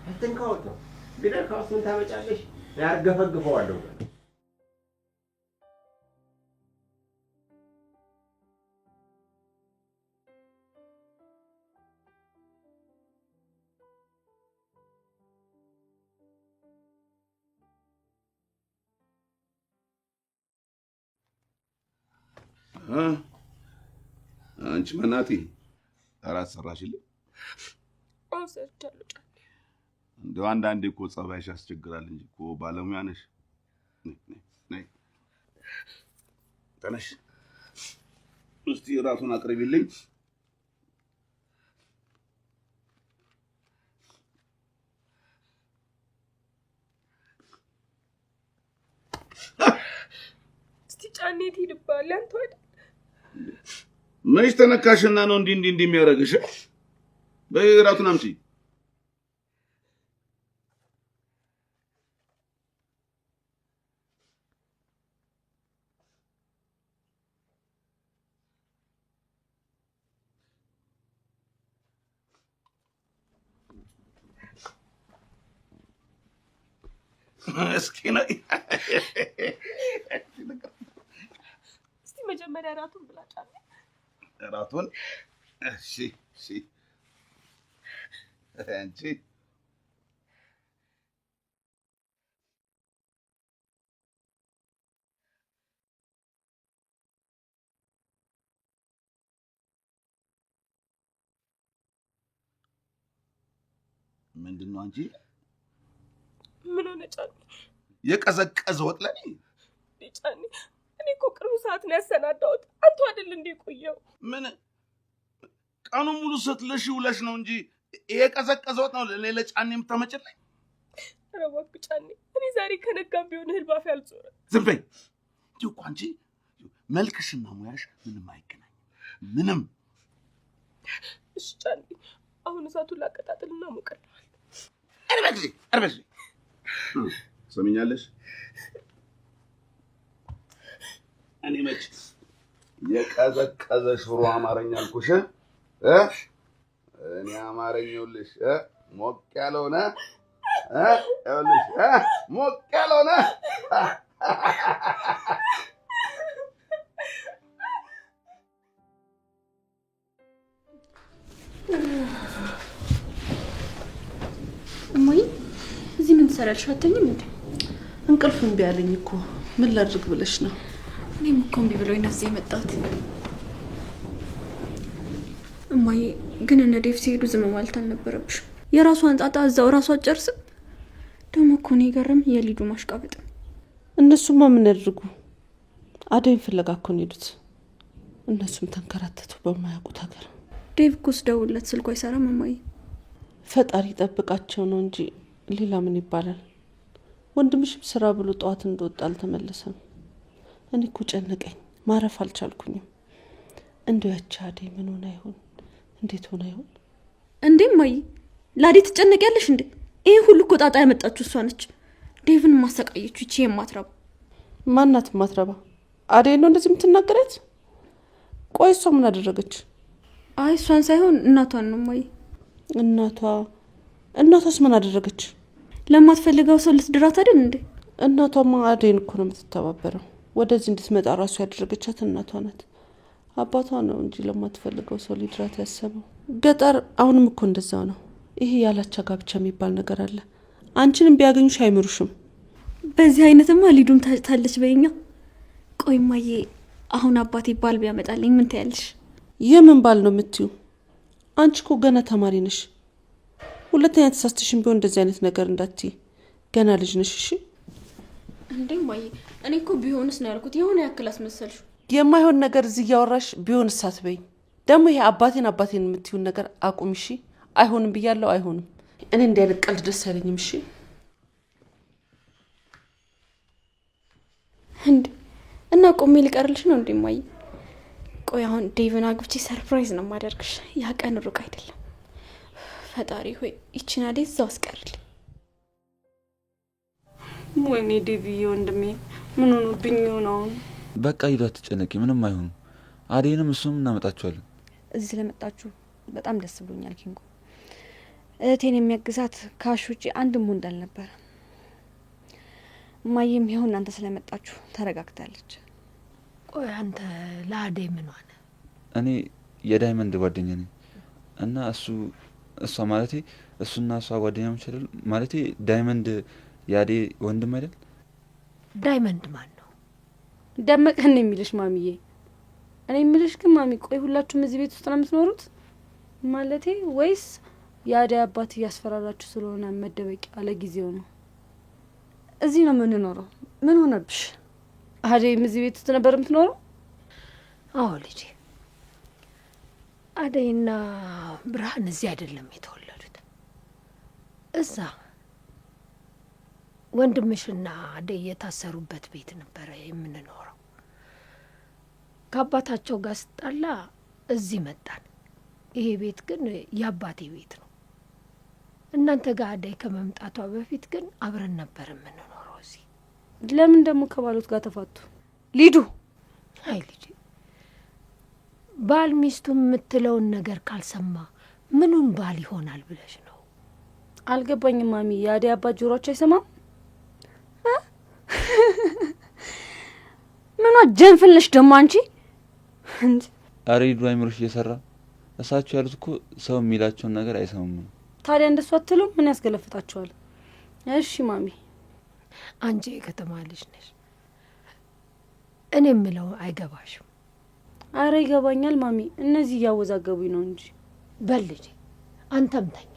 አትንካውተው። ቢነካውስ ምን ታመጫለሽ? ያርገፈግፈዋለሁ። አንቺ መናቲ እራት ሰራሽልኝ? አዎ ሰርቻለሁ ጫኔ። እንደው አንዳንዴ እኮ ጸባይሽ ያስቸግራል እንጂ እኮ ባለሙያ ነሽ። ነይ ተነሽ፣ እስቲ እራቱን አቅርቢልኝ። እስቲ ጫኔ ትሄድብሃል አንተ አይደል? መች ተነካሽና ነው እንዲህ የሚያደርግሽ? በይ እራቱን አምጪ። እስኪ ነው እስቲ መጀመሪያ ራቱን ብላ ጫኔ። ራቱን እሺ አንቺ ምንድን ነው አንቺ? ምን ሆነ ጫኔ? የቀዘቀዘ ወጥ ለኔ ጫኔ? እኔ እኮ ቅርብ ሰዓት ነው ያሰናዳሁት። አንተ አይደል እንዴ ቆየው? ምን ቀኑን ሙሉ ስትለሽ ውለሽ ነው እንጂ ይሄ ቀዘቀዘ ወጥ ነው ለጫኔ የምታመጭልኝ? ኧረ እባክህ ጫኔ፣ እኔ ዛሬ ከነጋም ቢሆን እህል ባፌ አልዞረም። ዝም በይ እንዲሁ እኮ አንቺ መልክሽና ሙያሽ ምንም አይገናኝም፣ ምንም። እሺ ጫኔ፣ አሁን እሳቱን ላቀጣጥልና ሞቀለዋል። እርበሽ ሰሚኛለሽ? እኔ መች የቀዘቀዘ ሽሮ አማርኛ አልኩሽ? እኔ አማርኛ ይኸውልሽ ሞቅ ያለሆነ ይኸውልሽ ሞቅ ያለሆነ እማዬ እዚህ ምን ትሰራለሽ? አትተኝም እንዴ? እንቅልፍ እምቢ አለኝ እኮ ምን ላድርግ ብለሽ ነው? እኔም እኮ እምቢ ብሎኝ ነው እዚህ የመጣሁት። እማዬ ግን እነ ዴቭ ሲሄዱ ዝም ማለት አልነበረብሽም። የራሷን ጣጣ እዛው ራሷ አትጨርስም? ደግሞ እኮ እኔ የገረመኝ የሊዱ ማሽቃበጥ። እነሱማ ምን ያድርጉ? አደይን ፍለጋ እኮ ነው የሄዱት። እነሱም ተንከራተቱ በማያውቁት ሀገር። ዴቭ እኮ ስደውልለት ስልኩ አይሰራም እማዬ። ፈጣሪ ጠብቃቸው ነው እንጂ ሌላ ምን ይባላል? ወንድምሽም ስራ ብሎ ጠዋት እንደወጣ አልተመለሰም። እኔ እኮ ጨነቀኝ፣ ማረፍ አልቻልኩኝም። እንደው ያቺ አደይ ምን ሆና ይሆን? እንዴት ሆና ይሆን? እንዴ እማዬ ላዴ ትጨነቂያለሽ እንዴ? ይሄ ሁሉ እኮ ጣጣ ያመጣችሁ እሷ ነች። ዴቭን ማሰቃየችው ይቺ የማትረባ። ማናት ማትረባ? አደይ ነው እንደዚህ የምትናገረት? ቆይ እሷ ምን አደረገች? አይ እሷን ሳይሆን እናቷን ነው እማዬ። እናቷስ ምን አደረገች? ለማትፈልገው ሰው ልትድራት አይደል እንዴ? እናቷማ አደይን እኮ ነው የምትተባበረው። ወደዚህ እንድትመጣ ራሱ ያደረገቻት እናቷ ናት። አባቷ ነው እንጂ ለማትፈልገው ሰው ሊድራት ያሰበው። ገጠር አሁንም እኮ እንደዛው ነው። ይሄ ያላቻ ጋብቻ የሚባል ነገር አለ። አንቺንም ቢያገኙሽ አይምሩሽም። በዚህ አይነትማ ሊዱም ታለች በይኛ። ቆይ እማዬ አሁን አባቴ ባል ቢያመጣልኝ ምን ታያለሽ? የምን ባል ነው የምትዩ? አንቺ እኮ ገና ተማሪ ነሽ። ሁለተኛ ተሳስተሽም ቢሆን እንደዚህ አይነት ነገር እንዳትይ። ገና ልጅ ነሽ። እሺ እንዴ እማዬ እኔ እኮ ቢሆንስ ነው ያልኩት። የሆነ ያክል አስመሰልሽ። የማይሆን ነገር እዚህ እያወራሽ ቢሆንስ አትበይኝ። ደግሞ ይሄ አባቴን የምትዩን ነገር አቁም። እሺ አይሆንም ብያለሁ፣ አይሆንም። እኔ እንዲህ አይነት ቀልድ ደስ አይለኝም። እሺ እንዴ እና ቆሜ ልቀርልሽ ነው እንዴ እማዬ? ቆይ አሁን ዴቭን አግብቼ ሰርፕራይዝ ነው የማደርግሽ። ያ ቀን ሩቅ አይደለም። ፈጣሪ ሆይ ይቺን አደይ እዛው አስቀርልኝ። ወይኔ ዴቪዬ ወንድሜ ምን ሆኖብኝ ነው? በቃ ሂዱ፣ አትጨነቂ፣ ምንም አይሆኑ። አደይንም እሱም እናመጣቸዋለን። እዚህ ስለመጣችሁ በጣም ደስ ብሎኛል ኪንጎ። እህቴን የሚያግዛት ካሽ ውጪ አንድም ወንድ አልነበረ። እማዬም ይኸው እናንተ ስለመጣችሁ ተረጋግታለች። ቆይ አንተ ለአደይ ምን ሆነ? እኔ የዳይመንድ ጓደኛ ነኝ እና እሷ ማለቴ እሱና እሷ ጓደኛሞች አይደል? ማለቴ ዳይመንድ የአደይ ወንድም አይደል? ዳይመንድ ማን ነው? ደመቀን ነው የሚልሽ ማሚዬ። እኔ የሚልሽ ግን ማሚ፣ ቆይ ሁላችሁም እዚህ ቤት ውስጥ ነው የምትኖሩት? ማለቴ ወይስ የአደይ አባት እያስፈራራችሁ ስለሆነ መደበቂያ ለጊዜው ነው? እዚህ ነው የምንኖረው። ምን ሆነብሽ? አደይም እዚህ ቤት ውስጥ ነበር የምትኖረው? አዎ ልጄ፣ አደይና ብርሃን እዚህ አይደለም የተወለዱት። እዛ ወንድምሽና አደይ የታሰሩበት ቤት ነበረ የምንኖረው። ከአባታቸው ጋር ስጣላ እዚህ መጣን። ይሄ ቤት ግን የአባቴ ቤት ነው። እናንተ ጋር አደይ ከመምጣቷ በፊት ግን አብረን ነበር የምንኖረው እዚህ። ለምን ደግሞ ከባሎት ጋር ተፋቱ? ሊዱ፣ አይ ልጄ፣ ባል ሚስቱ የምትለውን ነገር ካልሰማ ምኑን ባል ይሆናል ብለሽ ነው? አልገባኝም ማሚ። የአደይ አባት ጆሮአቸው አይሰማም? ጀንፍል ነሽ ደግሞ አንቺ። ኧረ ሂዱ፣ አይምሮሽ እየሰራ እሳቸው ያሉት እኮ ሰው የሚላቸውን ነገር አይሰሙም። ታዲያ እንደሱ አትሉም? ምን ያስገለፍታችኋል? እሺ ማሚ፣ አንቺ የከተማ ልጅ ነሽ፣ እኔ የምለው አይገባሽም። አረ ይገባኛል ማሚ፣ እነዚህ እያወዛገቡኝ ነው እንጂ። በል ልጄ አንተም ተኛ፣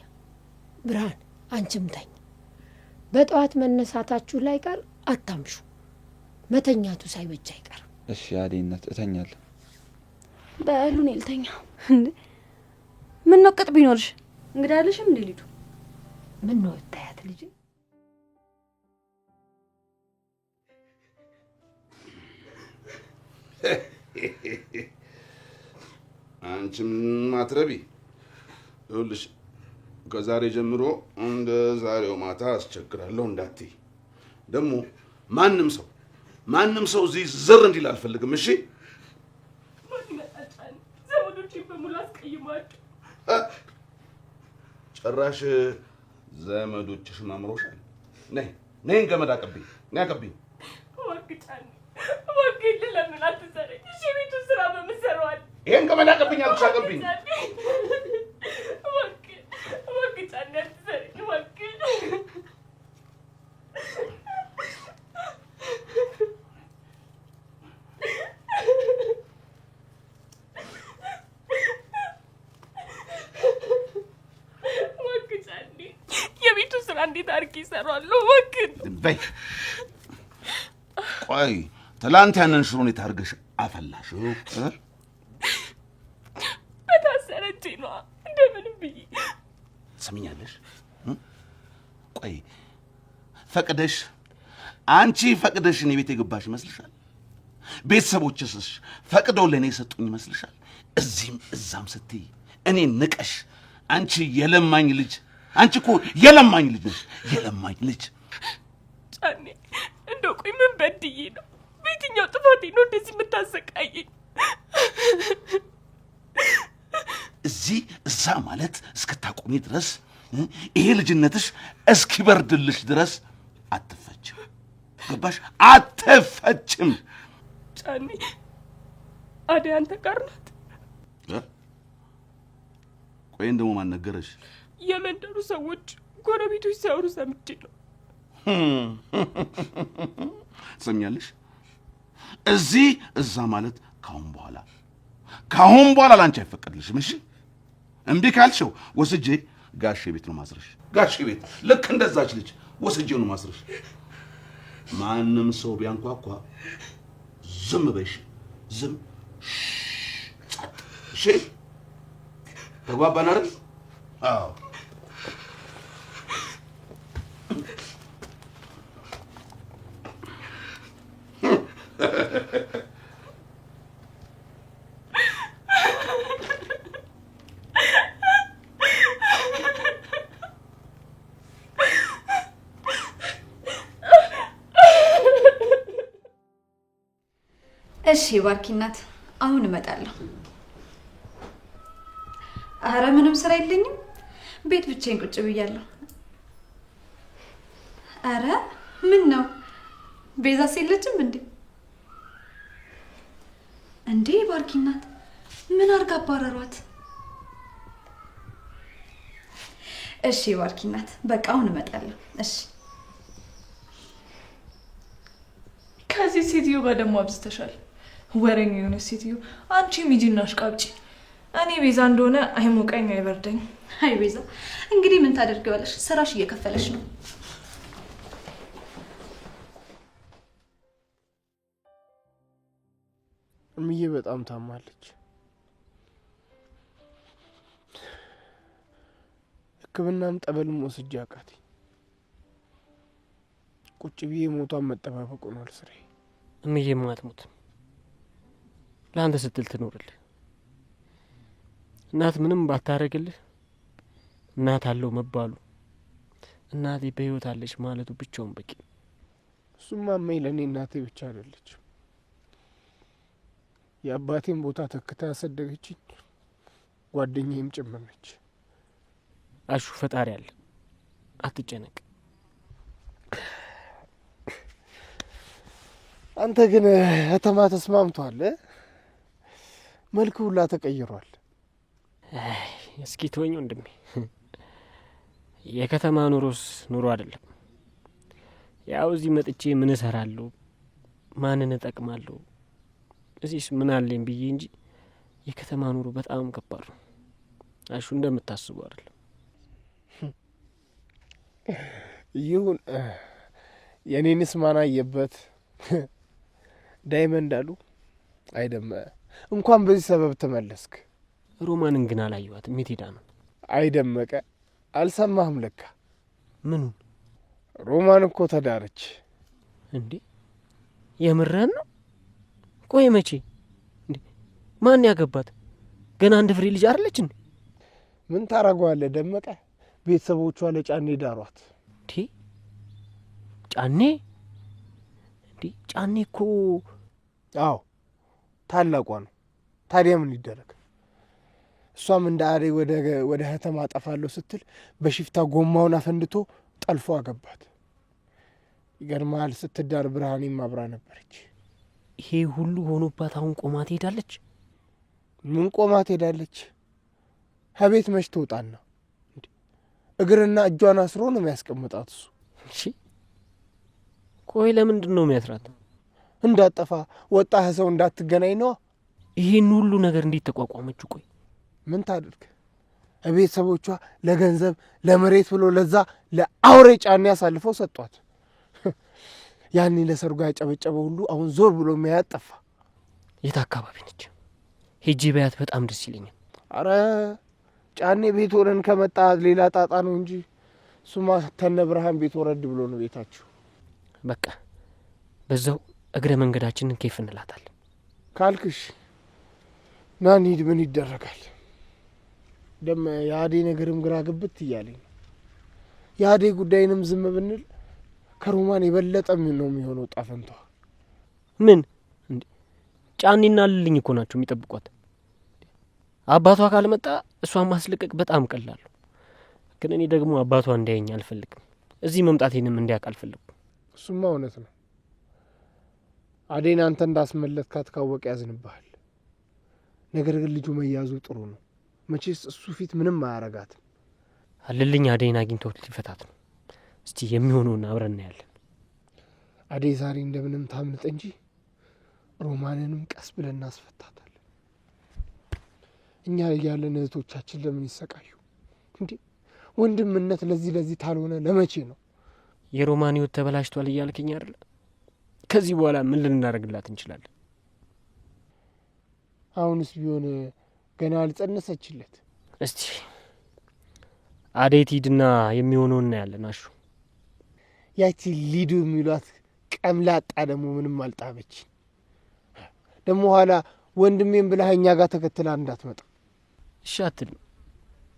ብርሃን አንቺም ተኛ። በጠዋት መነሳታችሁ ላይ ቀር አታምሹ፣ መተኛቱ ሳይበጃ አይቀርም። እሺ አዴነት እተኛለሁ። በሉ እኔ ልተኛ። ምን ነው ቅጥ ቢኖርሽ እንግዲህ አለሽም እንዴ ልጁ? ምን ነው ታያት ልጄ? አንቺም ማትረቢ ይኸውልሽ፣ ከዛሬ ጀምሮ እንደ ዛሬው ማታ አስቸግራለሁ እንዳትይ። ደግሞ ማንም ሰው እዚህ ዝር እንዲል አልፈልግም። እሺ? ዘመዶቼን በሙሉ አስቀይማለሁ። ጭራሽ ዘመዶችሽን አምሮሻል። ነይን ገመድ አቀብኝ፣ ነይ አቀብኝ። እባክህ ጫኔ፣ እባክህ ልለምን አትሰረኝ። እሺ ቤቱን ስራ በምሰራዋል። ይሄን ገመድ አቀብኝ አልኩሽ፣ አቀብኝ። እባክህ ጫኔ አትሰረኝ፣ እባክህ። እባክህ ጫኔ፣ የቤቱን ስራ እንዴት አድርጌ እሰራዋለሁ? እባክህ በይ ቆይ፣ ትላንት ያንን ሽሮ እንዴት አድርገሽ አፈላሽው? በታሰረች ነዋ፣ እንደምንም ብዬ። ትሰሚኛለሽ? ቆይ አንቺ ፈቅደሽ እኔ ቤት የገባሽ ይመስልሻል? ቤተሰቦችስሽ ፈቅደው ለእኔ የሰጡኝ ይመስልሻል? እዚህም እዛም ስትይ እኔ ንቀሽ፣ አንቺ የለማኝ ልጅ፣ አንቺ እኮ የለማኝ ልጅ ነሽ፣ የለማኝ ልጅ። ጫኔ እንደው ቆይ ምን በድዬ ነው? በየትኛው ጥፋቴ ነው እንደዚህ የምታሰቃየኝ? እዚህ እዛ ማለት እስክታቆሚ ድረስ ይሄ ልጅነትሽ እስኪበርድልሽ ድረስ አትፈችም። ገባሽ? አትፈችም። ጫኔ አደይ አንተ ጋር ናት? ቆይን ደግሞ ማን ነገረሽ? የመንደሩ ሰዎች ጎረቤቶች ሲያወሩ ሰምቼ ነው። ትሰሚያለሽ? እዚህ እዛ ማለት ካሁን በኋላ ላንቺ አይፈቀድልሽም። እሺ? እምቢ ካልሽው ወስጄ ጋሼ ቤት ነው ማስረሽ። ጋሼ ቤት ልክ እንደዛች ልጅ ወስጄው ነው ማስረሽ። ማንም ሰው ቢያንኳኳ ዝም በይሽ፣ ዝም ጸጥ። እሺ? ተግባባን አይደል? አዎ። እሺ ባርኪ እናት፣ አሁን እመጣለሁ። አረ ምንም ስራ የለኝም፣ ቤት ብቻዬን ቁጭ ብያለሁ። አረ ምን ነው ቤዛስ የለችም እንዴ? እንዴ ባርኪ እናት፣ ምን አርጋ አባረሯት? እሺ ባርኪ እናት፣ በቃ አሁን እመጣለሁ። እሺ። ከዚህ ሴትዮ ጋር ደግሞ አብዝተሻል። ወሬኛ የሆነች ሴትዮ። አንቺ ሚጂና አሽቃብጪ። እኔ ቤዛ እንደሆነ አይሞቀኝ አይበርደኝ። አይ ቤዛ፣ እንግዲህ ምን ታደርጊዋለሽ? ስራሽ እየከፈለሽ ነው። እምዬ በጣም ታማለች። ሕክምናም ጠበልም ወስጄ አቃተኝ። ቁጭ ብዬ ሞቷን መጠባበቅ ሆኗል ስራዬ። እምዬም አትሞትም፣ ለአንተ ስትል ትኖርልህ። እናት ምንም ባታረግልህ እናት አለው መባሉ፣ እናቴ በህይወት አለች ማለቱ ብቻውን በቂ። እሱማ እመኝ ለእኔ እናቴ ብቻ አይደለችም፣ የአባቴን ቦታ ተክታ ያሰደገችኝ ጓደኛዬም ጭምር ነች። አሹ ፈጣሪ አለ፣ አትጨነቅ። አንተ ግን ከተማ ተስማምቷል። መልክ ሁላ ተቀይሯል። እስኪ ተወኝ ወንድሜ። የከተማ ኑሮስ ኑሮ አይደለም። ያው እዚህ መጥቼ ምን እሰራለሁ፣ ማንን እጠቅማለሁ፣ እዚህስ ምን አለኝ ብዬ እንጂ የከተማ ኑሮ በጣም ከባድ ነው። አሹ እንደምታስቡ አይደለም። ይሁን የኔንስ ማን አየበት? ዳይመንድ አሉ አይደም። እንኳን በዚህ ሰበብ ተመለስክ። ሮማንን ግን አላየኋትም። የት ሄዳ ነው? አይደመቀ አልሰማህም ለካ። ምኑን? ሮማን እኮ ተዳረች። እንዴ የምረን ነው? ቆይ መቼ? እንዴ ማን ያገባት? ገና አንድ ፍሬ ልጅ አይደለች እንዴ? ምን ታረገዋለህ ደመቀ? ቤተሰቦቿ ለጫኔ ዳሯት። እንዴ ጫኔ? እንዴ ጫኔ እኮ አዎ ታላቋ ነው። ታዲያ ምን ይደረግ? እሷም እንደ አዴ ወደ ከተማ አጠፋለሁ ስትል በሽፍታ ጎማውን አፈንድቶ ጠልፎ አገባት። ይገርማል። ስትዳር ብርሃኔም አብራ ነበረች። ይሄ ሁሉ ሆኖባት አሁን ቆማ ትሄዳለች? ምን ቆማ ትሄዳለች? ከቤት መች ትወጣና እግርና እጇን አስሮ ነው የሚያስቀምጣት እሱ። እሺ ቆይ ለምንድን ነው የሚያስራት? እንዳጠፋ ወጣህ ሰው እንዳትገናኝ ነዋ። ይህን ሁሉ ነገር እንዴት ተቋቋመችው? ቆይ ምን ታድርግ? ቤተሰቦቿ ለገንዘብ ለመሬት ብሎ ለዛ ለአውሬ ጫኔ አሳልፈው ሰጧት። ያኔ ለሰርጓ ያጨበጨበ ሁሉ አሁን ዞር ብሎ የሚያያት ጠፋ። የት አካባቢ ነች? ሄጄ በያት በጣም ደስ ይለኛል። አረ ጫኔ ቤት ሆነን ከመጣ ሌላ ጣጣ ነው እንጂ እሱማ ተነ ብርሃን ቤት ወረድ ብሎ ነው ቤታችሁ። በቃ በዛው እግረ መንገዳችንን ኬፍ እንላታለን ካልክሽ ና እንሂድ። ምን ይደረጋል? ደም የአዴ ነገርም ግራ ግብት እያለኝ ነው። የአዴ ጉዳይንም ዝም ብንል ከሮማን የበለጠ ነው የሚሆነው ጣፈንቷ። ምን ጫኔና ልልኝ እኮ ናቸው የሚጠብቋት። አባቷ ካልመጣ እሷን ማስለቀቅ በጣም ቀላሉ። ግን እኔ ደግሞ አባቷ እንዲያየኝ አልፈልግም። እዚህ መምጣቴንም እንዲያውቅ አልፈልግም። እሱማ እውነት ነው። አዴን አንተ እንዳስመለጥካት ካወቀ ያዝንብሃል። ነገር ግን ልጁ መያዙ ጥሩ ነው። መቼስ እሱ ፊት ምንም አያረጋትም። አልልኝ አዴን አግኝቶት ሊፈታት ነው። እስቲ የሚሆነውን አብረን እናያለን። አዴ ዛሬ እንደምንም ታምልጥ እንጂ ሮማንንም ቀስ ብለን እናስፈታታለን። እኛ ያለን እህቶቻችን ለምን ይሰቃዩ እንዴ? ወንድምነት ለዚህ ታልሆነ ለመቼ ነው? የሮማን ህይወት ተበላሽቷል እያልከኝ አይደለ? ከዚህ በኋላ ምን ልናደርግላት እንችላለን? አሁንስ ቢሆን ገና አልጸነሰችለት። እስቲ አዴት ሂድና የሚሆነውን እናያለን። አሹ ያቺ ሊዱ የሚሏት ቀምላጣ ደግሞ ምንም አልጣበች። ደግሞ ኋላ ወንድሜን ብለህ እኛ ጋር ተከትላ እንዳትመጣ። እሺ አትልም፣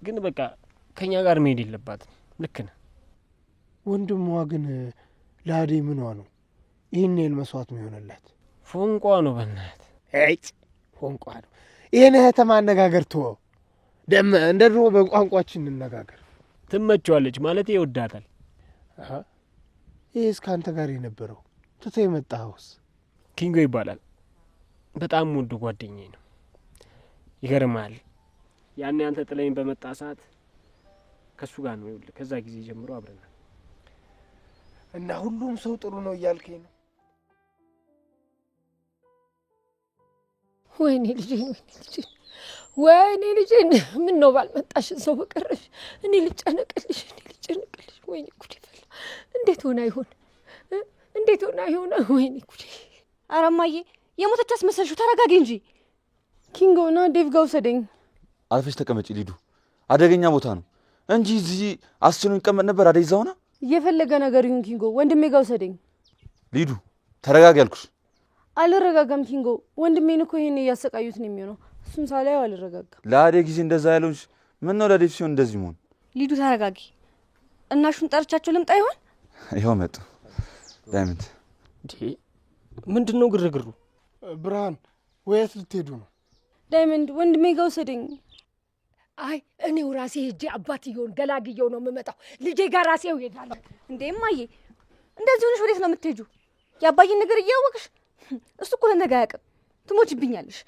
ግን በቃ ከእኛ ጋር መሄድ የለባትም። ልክ ነህ። ወንድሟ ግን ለአዴ ምኗ ነው ይህን ያህል መስዋዕት የሚሆንላት? ፎንቋ ነው። በእናትህ ፎንቋ ነው። ይህን ከተማ አነጋገር ተወው። ደም እንደ ድሮ በቋንቋችን እንነጋገር። ትመቸዋለች ማለት ይወዳታል። ይህ እስከ አንተ ጋር የነበረው ትቶ የመጣኸውስ? ኪንጎ ይባላል። በጣም ውዱ ጓደኛዬ ነው። ይገርማል። ያኔ አንተ ጥለኝ በመጣ ሰዓት ከእሱ ጋር ነው። ይኸውልህ ከዛ ጊዜ ጀምሮ አብረናል። እና ሁሉም ሰው ጥሩ ነው እያልከኝ ነው? ወይኔ ልጄ፣ ወይኔ ልጄ፣ ምን ነው ባልመጣሽ ሰው በቀረሽ። እኔ ልጨነቅልሽ። ወይኔ ጉዴ ፈላ። እንዴት ሆና ይሆን? ወይኔ ጉዴ። ኧረ እማዬ የሞተች አስመሰልሽው። ተረጋጊ እንጂ። ኪንጎና ዴቭ ጋር ውሰደኝ። አልፈሽ ተቀመጪ ሊዱ። አደገኛ ቦታ ነው እንጂ እዚህ አስችሎ ይቀመጥ ነበር። አደይ እዛው ነው። እየፈለገ ነገር ይሁን ኪንጎ፣ ወንድሜ ጋር ውሰደኝ። ሊዱ ተረጋጊ ያልኩሽ። አልረጋጋም ኪንጎ። ወንድሜን እኮ ይሄን እያሰቃዩት ነው የሚሆነው። እሱን ሳላየው አልረጋጋም። ለአደይ ጊዜ እንደዛ ያለውሽ ምን ነው? ለዴቭ ሲሆን እንደዚህ መሆን። ሊዱ ተረጋጊ። እናሹን ጠርቻቸው ልምጣ ይሆን? ይኸው መጡ። ዳይመንድ ምንድን ነው ግርግሩ? ብርሃን ወየት ልትሄዱ ነው? ዳይመንድ ወንድሜ ጋር ውሰደኝ። አይ እኔው ራሴ ሄጄ አባትየውን ገላግየው ነው የምመጣው። ልጄ ጋር ራሴው እሄዳለሁ። እንዴ እማዬ፣ እንደዚህ ሆነሽ ወዴት ነው የምትሄጁ? የአባዬን ነገር እያወቅሽ እሱ እኮ ለነገ አያውቅም። ትሞችብኛለሽ።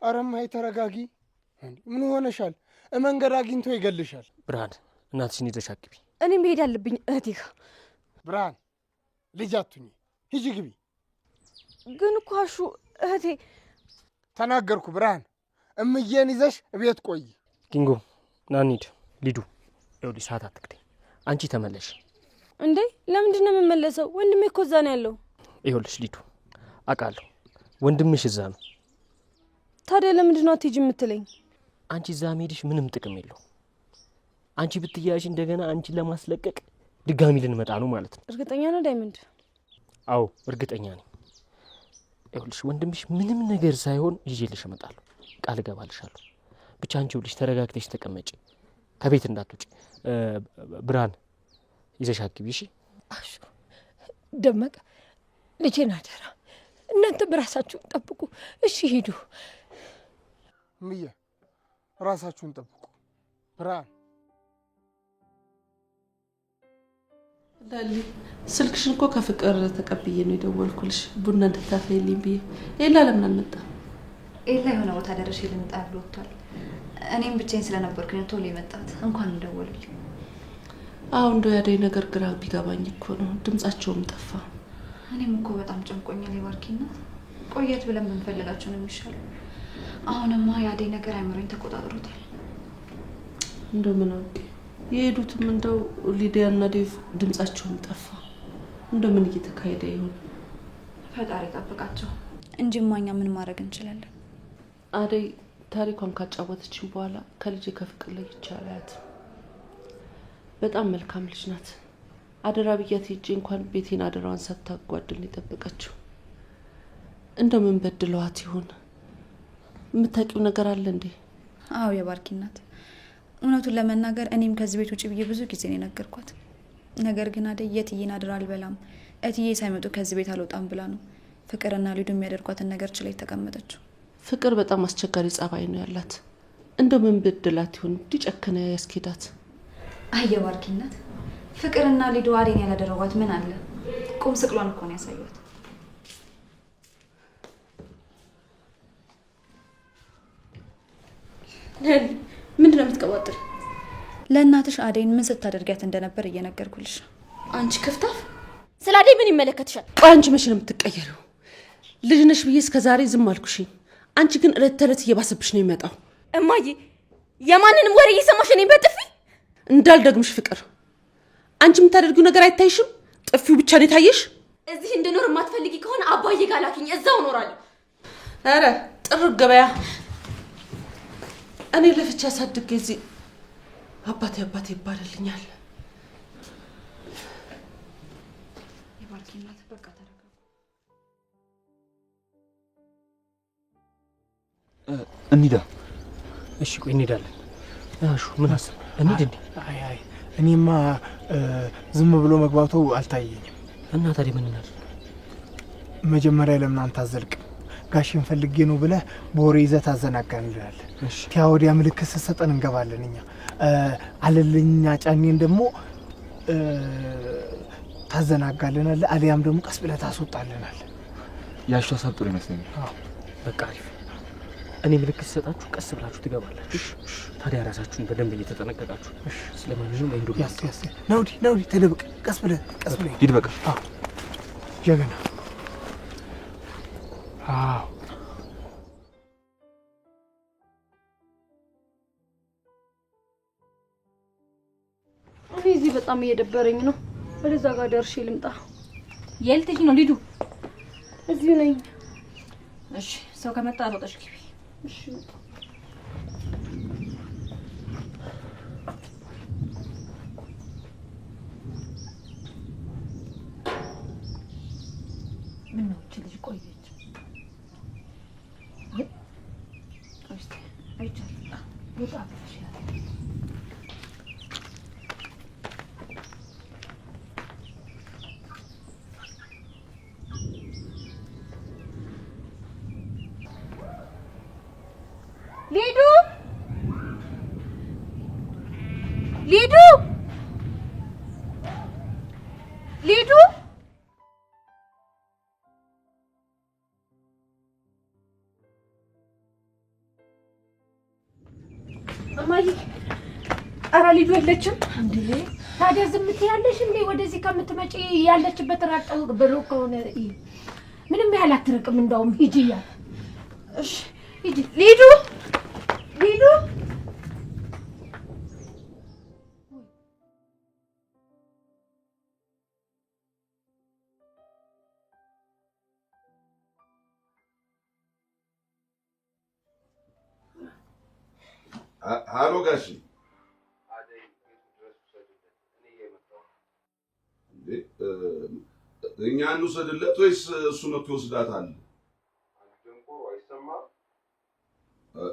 ኧረ እማዬ ተረጋጊ። ምን ሆነሻል? መንገድ አግኝቶ ይገልሻል። ብርሃን እናትሽን ይዘሽ አግቢ። እኔም መሄድ አለብኝ እህቴ ጋር። ብርሃን ልጅ አትሁኚ፣ ሂጂ ግቢ። ግን እኮ አሹ እህቴ። ተናገርኩ። ብርሃን እምዬን ይዘሽ እቤት ቆይ። ኪንጎ ና እንሂድ። ሊዱ ይኸውልሽ፣ ሰዓት አትግደኝ። አንቺ ተመለሽ። እንዴ ለምንድን ነው የምመለሰው? ወንድሜ እኮ እዛ ነው ያለው። ይኸውልሽ ሊዱ፣ አውቃለሁ ወንድምሽ እዛ ነው። ታዲያ ለምንድን ነው አትሄጂ የምትለኝ? አንቺ እዛ መሄድሽ ምንም ጥቅም የለው። አንቺ ብትያያሽ እንደገና አንቺን ለማስለቀቅ ድጋሚ ልንመጣ ነው ማለት ነው። እርግጠኛ ነው ዳይመንድ? አዎ እርግጠኛ ነኝ። ይኸውልሽ ወንድምሽ ምንም ነገር ሳይሆን ይዤልሽ እመጣለሁ፣ ቃል እገባልሻለሁ። ብቻ አንቺ ይኸውልሽ ተረጋግተሽ ተቀመጪ፣ ከቤት እንዳትውጪ። ብርሃን ይዘሽ አግቢ እሺ? አሹ ደመቀ፣ ልጄን አደራ፣ እናንተ በራሳችሁን ጠብቁ እሺ? ሂዱ። እምዬ ራሳችሁን ጠብቁ። ብርሃን ዳሊ ስልክሽን እኮ ከፍቅር ተቀብዬ ነው የደወልኩልሽ፣ ቡና እንድታፈይልኝ ብዬ። ኤላ ለምን አልመጣም? ኤላ የሆነ ቦታ ደረሼ ልምጣ ብሎ ወጥቷል። እኔም ብቻዬን ስለነበርኩኝ ቶሎ የመጣት። እንኳን እንደወሉልኝ። አሁን እንደው ያደይ ነገር ግራ ቢገባኝ እኮ ነው፣ ድምጻቸውም ጠፋ። እኔም እኮ በጣም ጨንቆኛል። የባርኪና ቆየት ብለን ብንፈልጋቸው ነው የሚሻለው። አሁንማ ያደይ ነገር አይምሮኝ ተቆጣጥሮታል። እንደው ምን አውቄ የሄዱትም እንደው ሊዲያና ዴቭ ድምጻቸውም ጠፋ። እንደው ምን እየተካሄደ ይሆን? ፈጣሪ ጠብቃቸው እንጂ ማኛ ምን ማድረግ እንችላለን? አደይ ታሪኳን ካጫወተችን በኋላ ከልጄ ከፍቅር ላይ ይቻላል። በጣም መልካም ልጅ ናት። አደራ ብያት ሄጄ እንኳን ቤቴን አደራዋን ሳታጓድል የጠበቀችው። እንደው ምን በድለዋት ይሆን? የምታውቂው ነገር አለ እንዴ? አዎ የባርኪ ናት። እውነቱን ለመናገር እኔም ከዚህ ቤት ውጭ ብዬ ብዙ ጊዜ ነው የነገርኳት። ነገር ግን አደይ የትዬን አደራ አልበላም፣ እትዬ ሳይመጡ ከዚህ ቤት አልወጣም ብላ ነው ፍቅርና ሊዱ የሚያደርጓትን ነገር ችላ የተቀመጠችው። ፍቅር በጣም አስቸጋሪ ጸባይ ነው ያላት። እንደው ምን በድላት ይሆን እንዲጨክነ ያስኬዳት? አየ ባርኪ ናት። ፍቅርና ሊዱ አደይን ያላደረጓት ምን አለ? ቁም ስቅሏን እኮ ነው ያሳዩት። ምንድን ነው የምትቀባጥር? ለእናትሽ አደይን ምን ስታደርጊያት እንደነበር እየነገርኩልሽ። አንቺ ክፍታፍ፣ ስለ አደይ ምን ይመለከትሻል? ቆይ አንቺ መቼ ነው የምትቀየረው? ልጅ ነሽ ብዬ እስከ ዛሬ ዝም አልኩሽኝ። አንቺ ግን እለት ተዕለት እየባሰብሽ ነው የሚመጣው። እማዬ የማንንም ወሬ እየሰማሽ እኔን በጥፊ እንዳልደግምሽ ፍቅር፣ አንቺ የምታደርጊው ነገር አይታይሽም? ጥፊው ብቻ ነው የታየሽ። እዚህ እንድኖር የማትፈልጊ ከሆነ አባዬ ጋር ላኪኝ፣ እዛው እኖራለሁ። ኧረ ጥሩ ገበያ እኔ ለፍቻ ሳድግ እዚህ አባቴ ይባልልኛል። የባርኪ ናት። በቃ ተረጋጉ። እንሂዳ። እሺ ቆይ እንሄዳለን። አሹ ምን አሰብ እንሂድ እንዴ? አይ እኔማ ዝም ብሎ መግባቱ አልታየኝም። እና ታዲያ ምን እናድርግ? መጀመሪያ ለምን አንተ አዘልቅም? ጋሽን ፈልጌ ነው ብለህ በወሬ ይዘህ ታዘናጋንልሃል። ቲያ ወዲያ ምልክት ስትሰጠን እንገባለን እኛ። አለልኛ ጫኔን ደግሞ ታዘናጋልናለህ፣ አሊያም ደግሞ ቀስ ብለህ ታስወጣልናለህ። ያሹ ሀሳብ ጥሩ ይመስለኛል። በቃ አሪፍ። እኔ ምልክት ሰጣችሁ ቀስ ብላችሁ ትገባላችሁ። ታዲያ ራሳችሁን በደንብ እየተጠነቀቃችሁ። ስለማንኛውም አይንዶ ያስ ናውዲ ተደብቅ። ቀስ ብለህ ሂድ። በቃ ጀገና አዎ እኔ እዚህ በጣም እየደበረኝ ነው። ወደዛ ጋር ደርሼ ልምጣ። የልትሽ ነው ሊዱ? እዚሁ ነኝ። እሺ ሰው ከመጣ አሮጠሽ ግቢ። እሺ ምን ነው እቺ ልጅ ቆየች? አይቻልም። በጣም ሊዱ እማዬ፣ ኧረ ሊዱ የለችም እንዴ? ታዲያ ዝም ትያለሽ እንዴ? ወደዚህ ከምትመጪ ያለችበት ራቅ ብሎ ከሆነ ምንም ያህል አትርቅም። እንደውም ሂጂ እያለ እሺ ሂጂ። ሊዱ ሊዱ ሃሎ ጋሺ፣ እኛ እንውሰድለት ወይስ እሱ መጥቶ ይወስዳታል?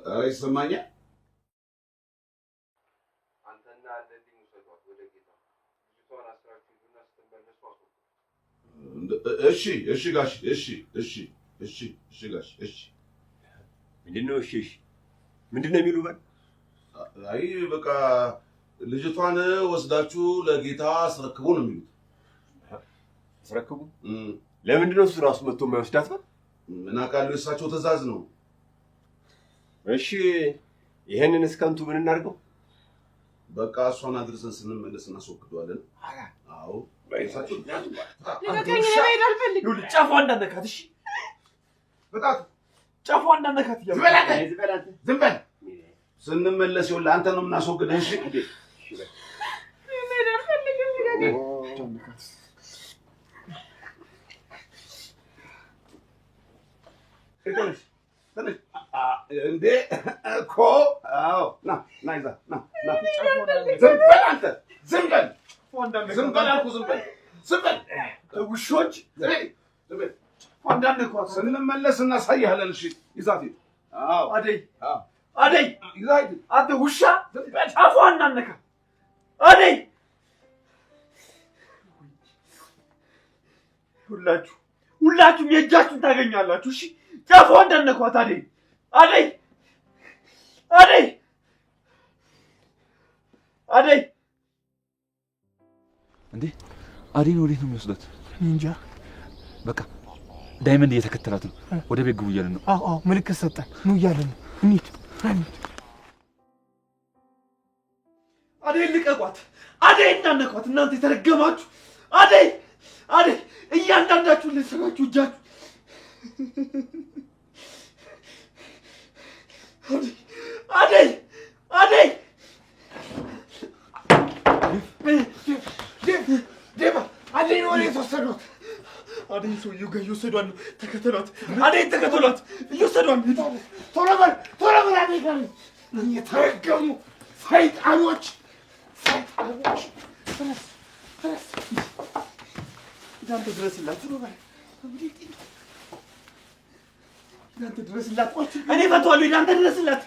ኧረ ይሰማኛል። እሺ እሺ ጋሽ፣ እሺ እሺ እሺ እሺ ጋሽ፣ እሺ። ምንድን ነው? እሺ እሺ፣ ምንድን ነው የሚሉ? በል አይ በቃ ልጅቷን ወስዳችሁ ለጌታ አስረክቡ ነው የሚሉት። አስረክቡ? ለምንድን ነው እሱ ራሱ መጥቶ የማይወስዳት? በል ምን አውቃለሁ፣ የእሳቸው ትእዛዝ ነው። እሺ ይሄንን እስከንቱ ምን እናድርገው? በቃ እሷን አድርሰን ስንመለስ እናስወግደዋለን። አዎ ባይሳችሁ ጫፏ እንዳነካት። እሺ በጣም ጫፏ እንዳነካት። ዝም በል። ስንመለስ ይኸውልህ አንተ ነው የምናስወግደህ። እሺ እንዴ እኮ አዎ፣ ና ይዛ ና። ዝም በል አንተ፣ ዝም በል አልኩህ፣ ዝም በል ውሾች። ስንመለስ እናሳይሃለን። እሺ ይዛት ሂድ። አዎ አደይ ይዛት ሂድ። አንተ ውሻ ጫፏ እንዳነካ። አደይ ሁላችሁም የእጃችሁን ታገኛላችሁ። እሺ ጫፏ እንዳነኳት። አደይ እንዴ አደይን ወዴት ነው የሚወስዳት? እንጃ። በቃ ዳይመንድ እየተከተላት ነው። ወደ ቤት ግቡ እያለን ነው። አዎ ምልክት ሰጠን። ኑ እያለን ነው። እንሂድ። አደይ ልቀቋት! አደይ እንዳነኳት! እናንተ የተረገማችሁ! አደይ እያንዳንዳችሁ ለሰራችሁ እጃችሁ! አደይ ዴባ አደይን ወዴት ወሰዷት? አደይ ሰውዬው ጋር እየወሰዷት ነው። ተከተሏት! አደይን ተከተሏት! እየወሰዷት! ቶሎ በል አደይ ጋር የተረገሙ ሰይጣኖች! እናንተ ድረስላት! ቶሎ በል እናንተ ድረስላት! እኔ ፈቷለሁ። እናንተ ድረስላት!